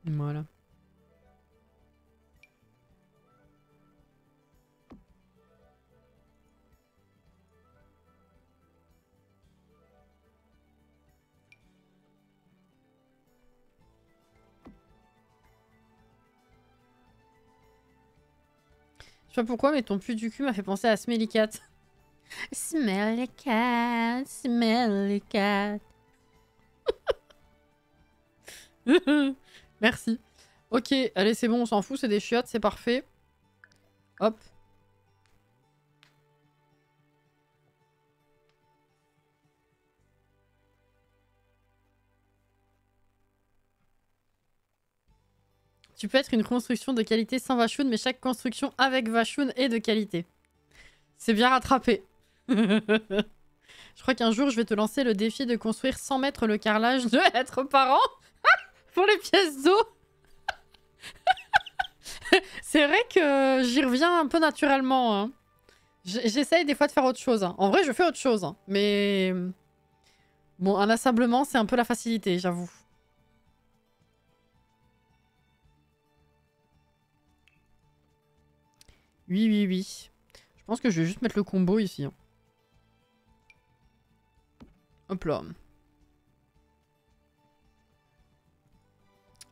Voilà. Je sais pas pourquoi, mais ton pus du cul m'a fait penser à Smelly Cat. Smelly cat, smelly cat. Merci. Ok, allez, c'est bon, on s'en fout, c'est des chiottes, c'est parfait. Hop. Tu peux être une construction de qualité sans vachoune, mais chaque construction avec vachoune est de qualité. C'est bien rattrapé. Je crois qu'un jour, je vais te lancer le défi de construire 100 mètres le carrelage de être parent pour les pièces d'eau. C'est vrai que j'y reviens un peu naturellement. Hein. J'essaye des fois de faire autre chose. Hein. En vrai, je fais autre chose. Hein. Mais bon, un assemblement, c'est un peu la facilité, j'avoue. Oui, oui, oui. Je pense que je vais juste mettre le combo ici. Hein. Hop là.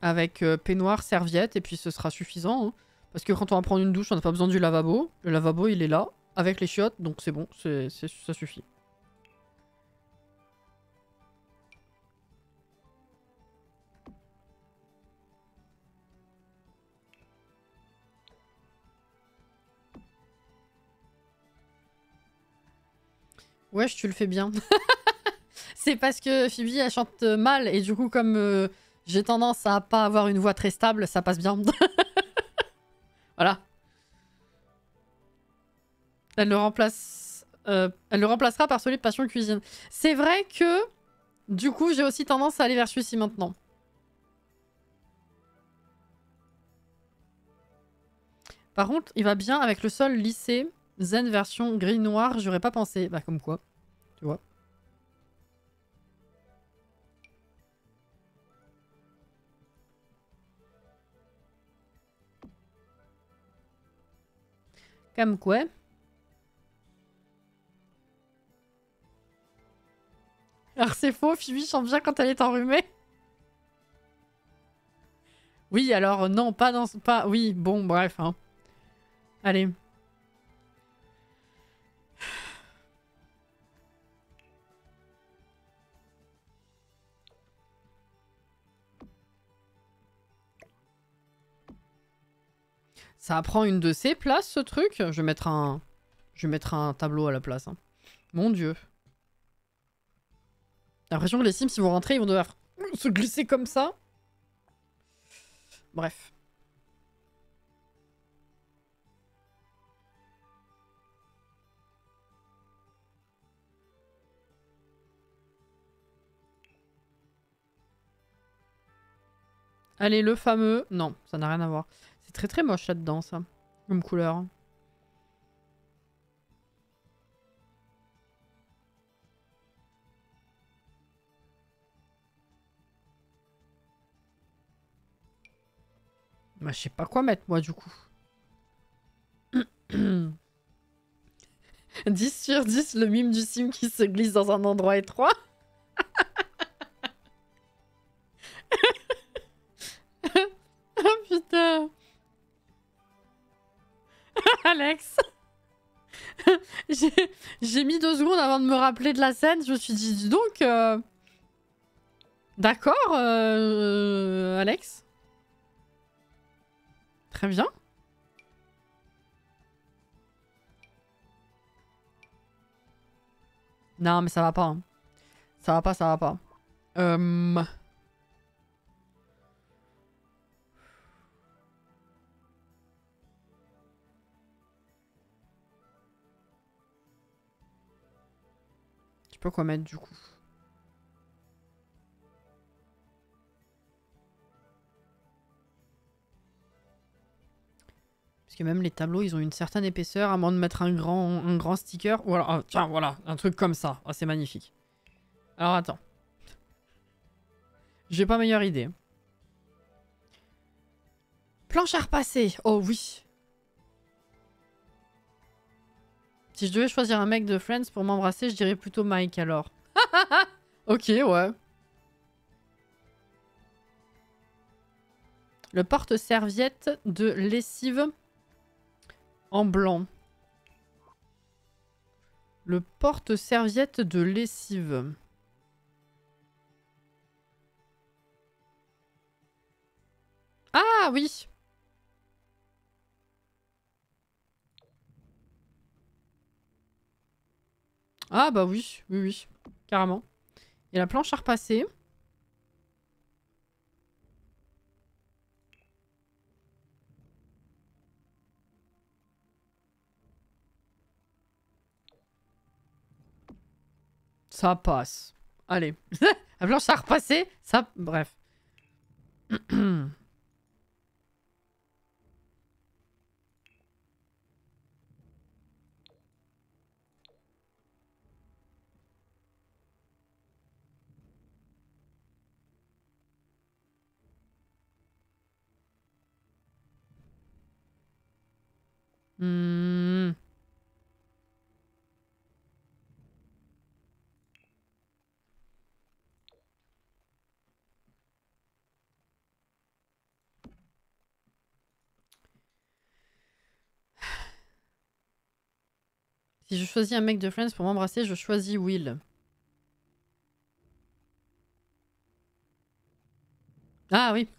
Avec peignoir, serviette, et puis ce sera suffisant. Hein. Parce que quand on va prendre une douche, on n'a pas besoin du lavabo. Le lavabo, il est là, avec les chiottes, donc c'est bon, ça suffit. Wesh, tu le fais bien. C'est parce que Phoebe, elle chante mal, et du coup, comme j'ai tendance à pas avoir une voix très stable, ça passe bien. Voilà. Elle le remplacera par celui de Passion Cuisine. C'est vrai que, du coup, j'ai aussi tendance à aller vers celui-ci maintenant. Par contre, il va bien avec le sol lissé. Zen version gris-noir, j'aurais pas pensé. Bah, comme quoi. Tu vois. Comme quoi. Alors c'est faux, Phoebe chante bien quand elle est enrhumée. Oui, alors non, pas dans... Pas... Oui, bon, bref. Hein. Allez. Ça prend une de ses places, ce truc. Je vais mettre un tableau à la place. Hein. Mon dieu. J'ai l'impression que les Sims, ils vont rentrer, ils vont devoir se glisser comme ça. Bref. Allez, le fameux... Non, ça n'a rien à voir. C'est très très moche là-dedans, ça. Comme couleur. Bah, je sais pas quoi mettre, moi, du coup. 10 sur 10, le mime du sim qui se glisse dans un endroit étroit. Oh putain. Alex. J'ai mis 2 secondes avant de me rappeler de la scène. Je me suis dit, dis donc... D'accord, Alex. Très bien. Non, mais ça va pas. Hein. Ça va pas, ça va pas. Je sais pas quoi mettre du coup. Parce que même les tableaux, ils ont une certaine épaisseur, à moins de mettre un grand sticker. Voilà, ah, tiens, voilà, un truc comme ça. Oh, c'est magnifique. Alors attends. J'ai pas meilleure idée. Planche à repasser. Oh oui. Si je devais choisir un mec de Friends pour m'embrasser, je dirais plutôt Mike alors. Ok, ouais. Le porte-serviette de lessive en blanc. Le porte-serviette de lessive. Ah oui. Ah bah oui, oui, oui. Carrément. Il y a la planche à repasser. Ça passe. Allez. La planche à repasser, ça... Bref. Hmm. Si je choisis un mec de Friends pour m'embrasser, je choisis Will. Ah oui.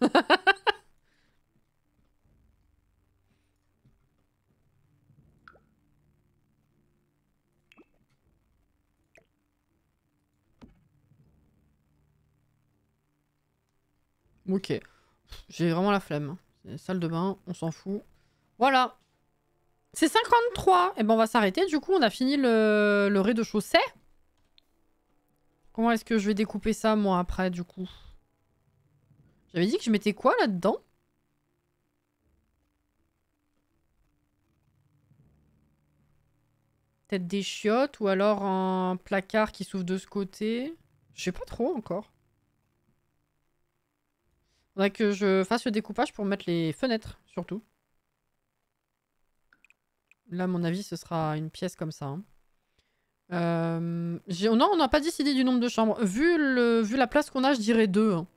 Ok. J'ai vraiment la flemme. Salle de bain, on s'en fout. Voilà. C'est 53. Et ben on va s'arrêter. Du coup, on a fini le rez-de-chaussée. Comment est-ce que je vais découper ça, moi, après, du coup? J'avais dit que je mettais quoi, là-dedans? Peut-être des chiottes ou alors un placard qui s'ouvre de ce côté. Je sais pas trop, encore. Faudrait que je fasse le découpage pour mettre les fenêtres, surtout. Là, à mon avis, ce sera une pièce comme ça. Hein. Non, on n'a pas décidé du nombre de chambres. Vu la place qu'on a, je dirais 2. Hein.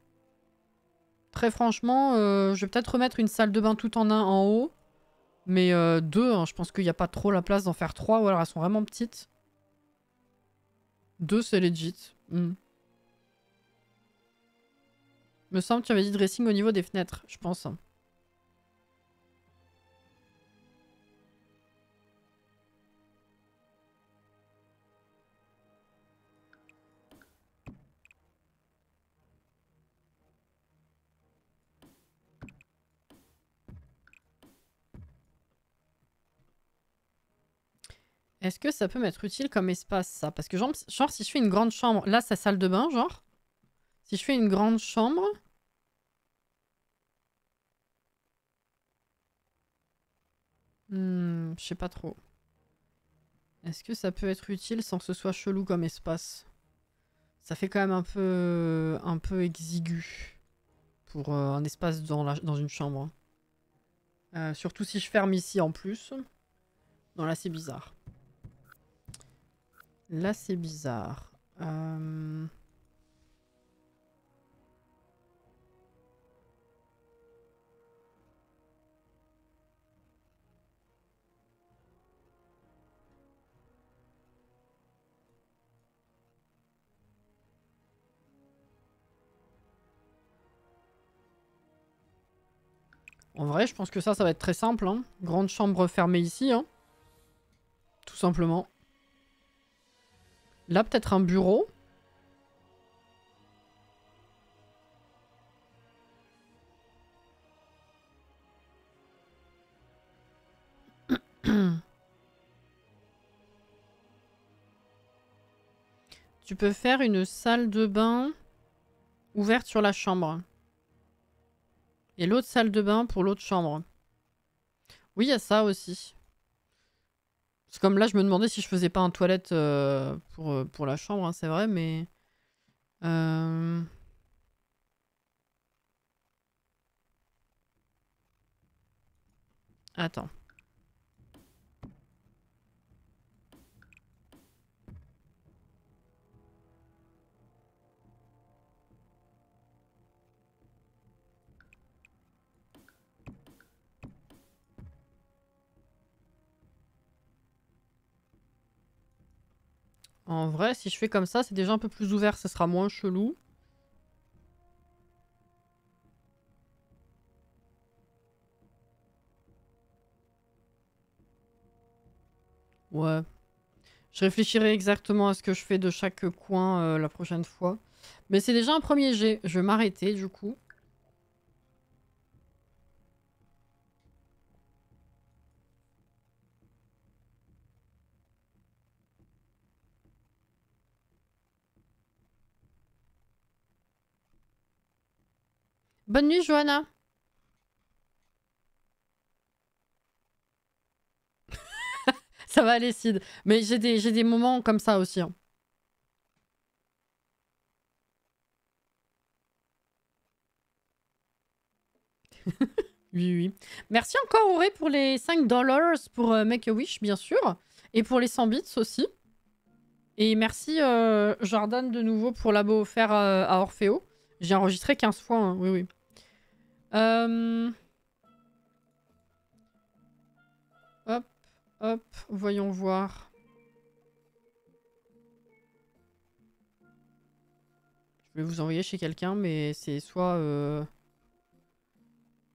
Très franchement, je vais peut-être remettre une salle de bain tout en un en haut. Mais 2, hein, je pense qu'il n'y a pas trop la place d'en faire 3. Ou alors elles sont vraiment petites. 2, c'est legit. Me semble que tu avais dit dressing au niveau des fenêtres, je pense. Est-ce que ça peut m'être utile comme espace, ça? Parce que genre, si je fais une grande chambre... Là, c'est salle de bain, genre. Si je fais une grande chambre... Je sais pas trop. Est-ce que ça peut être utile sans que ce soit chelou comme espace? Ça fait quand même un peu exigu pour un espace dans une chambre. Surtout si je ferme ici en plus. Non, là c'est bizarre. Là c'est bizarre. En vrai, je pense que ça va être très simple. Hein. Grande chambre fermée ici. Hein. Tout simplement. Là, peut-être un bureau. Tu peux faire une salle de bain ouverte sur la chambre. Et l'autre salle de bain pour l'autre chambre. Oui, il y a ça aussi. C'est comme là, je me demandais si je faisais pas un toilette pour la chambre, hein, c'est vrai, mais... Attends. En vrai, si je fais comme ça, c'est déjà un peu plus ouvert, ça sera moins chelou. Ouais. Je réfléchirai exactement à ce que je fais de chaque coin la prochaine fois. Mais c'est déjà un premier jet. Je vais m'arrêter du coup. Bonne nuit, Johanna. Ça va aller, Sid. Mais j'ai des moments comme ça aussi. Hein. Oui, oui. Merci encore, Auré, pour les 5 $ pour Make-A-Wish, bien sûr. Et pour les 100 bits aussi. Et merci, Jordan, de nouveau, pour l'abo offert à Orfeo. J'ai enregistré 15 fois, hein. Oui, oui. Hop, hop, voyons voir. Je vais vous envoyer chez quelqu'un, mais c'est soit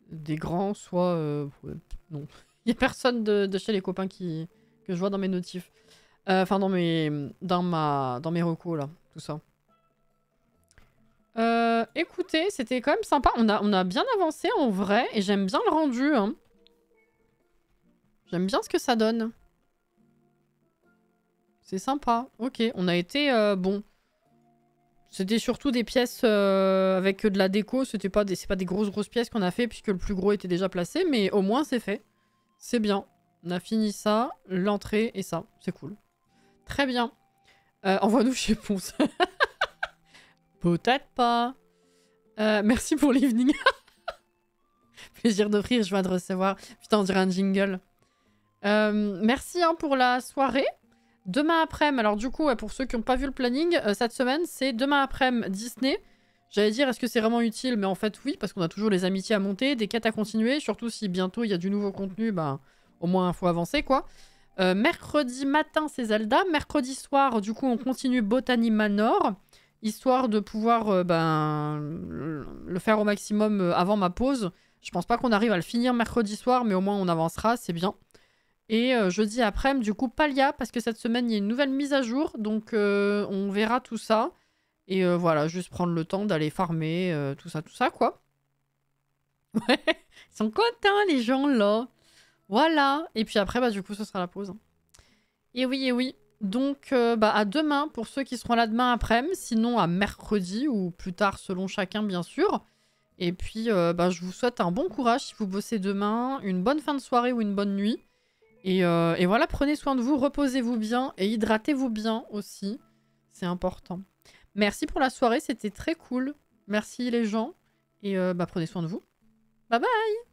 des grands, soit... ouais, non. Il n'y a personne de chez les copains que je vois dans mes notifs. Enfin, dans mes recos, là, tout ça. Écoutez, c'était quand même sympa. On a bien avancé en vrai, et j'aime bien le rendu. Hein. J'aime bien ce que ça donne. C'est sympa. Ok, on a été... bon. C'était surtout des pièces avec de la déco. C'est pas des grosses pièces qu'on a fait, puisque le plus gros était déjà placé. Mais au moins, c'est fait. C'est bien. On a fini ça, l'entrée et ça. C'est cool. Très bien. Envoie-nous chez Ponce. Peut-être pas. Merci pour l'evening. Plaisir d'offrir, je viens de recevoir. Putain, on dirait un jingle. Merci hein, pour la soirée. Demain après-midi, alors du coup, ouais, pour ceux qui n'ont pas vu le planning, cette semaine, c'est demain après-midi Disney. J'allais dire, est-ce que c'est vraiment utile? Mais en fait, oui, parce qu'on a toujours les amitiés à monter, des quêtes à continuer, surtout si bientôt il y a du nouveau contenu, bah, au moins il faut avancer, quoi. Mercredi matin, c'est Zelda. Mercredi soir, du coup, on continue Botany Manor, histoire de pouvoir le faire au maximum avant ma pause. Je pense pas qu'on arrive à le finir mercredi soir, mais au moins on avancera, c'est bien. Et jeudi après-midi, du coup, Palia, parce que cette semaine, il y a une nouvelle mise à jour. Donc, on verra tout ça. Et voilà, juste prendre le temps d'aller farmer, tout ça, quoi. Ouais, ils sont contents, les gens, là. Voilà. Et puis après, bah, du coup, ce sera la pause. Et oui. Donc, bah, à demain, pour ceux qui seront là demain après-midi. Sinon, à mercredi ou plus tard, selon chacun, bien sûr. Et puis, bah, je vous souhaite un bon courage si vous bossez demain. Une bonne fin de soirée ou une bonne nuit. Et voilà, prenez soin de vous, reposez-vous bien et hydratez-vous bien aussi. C'est important. Merci pour la soirée, c'était très cool. Merci les gens. Et prenez soin de vous. Bye bye!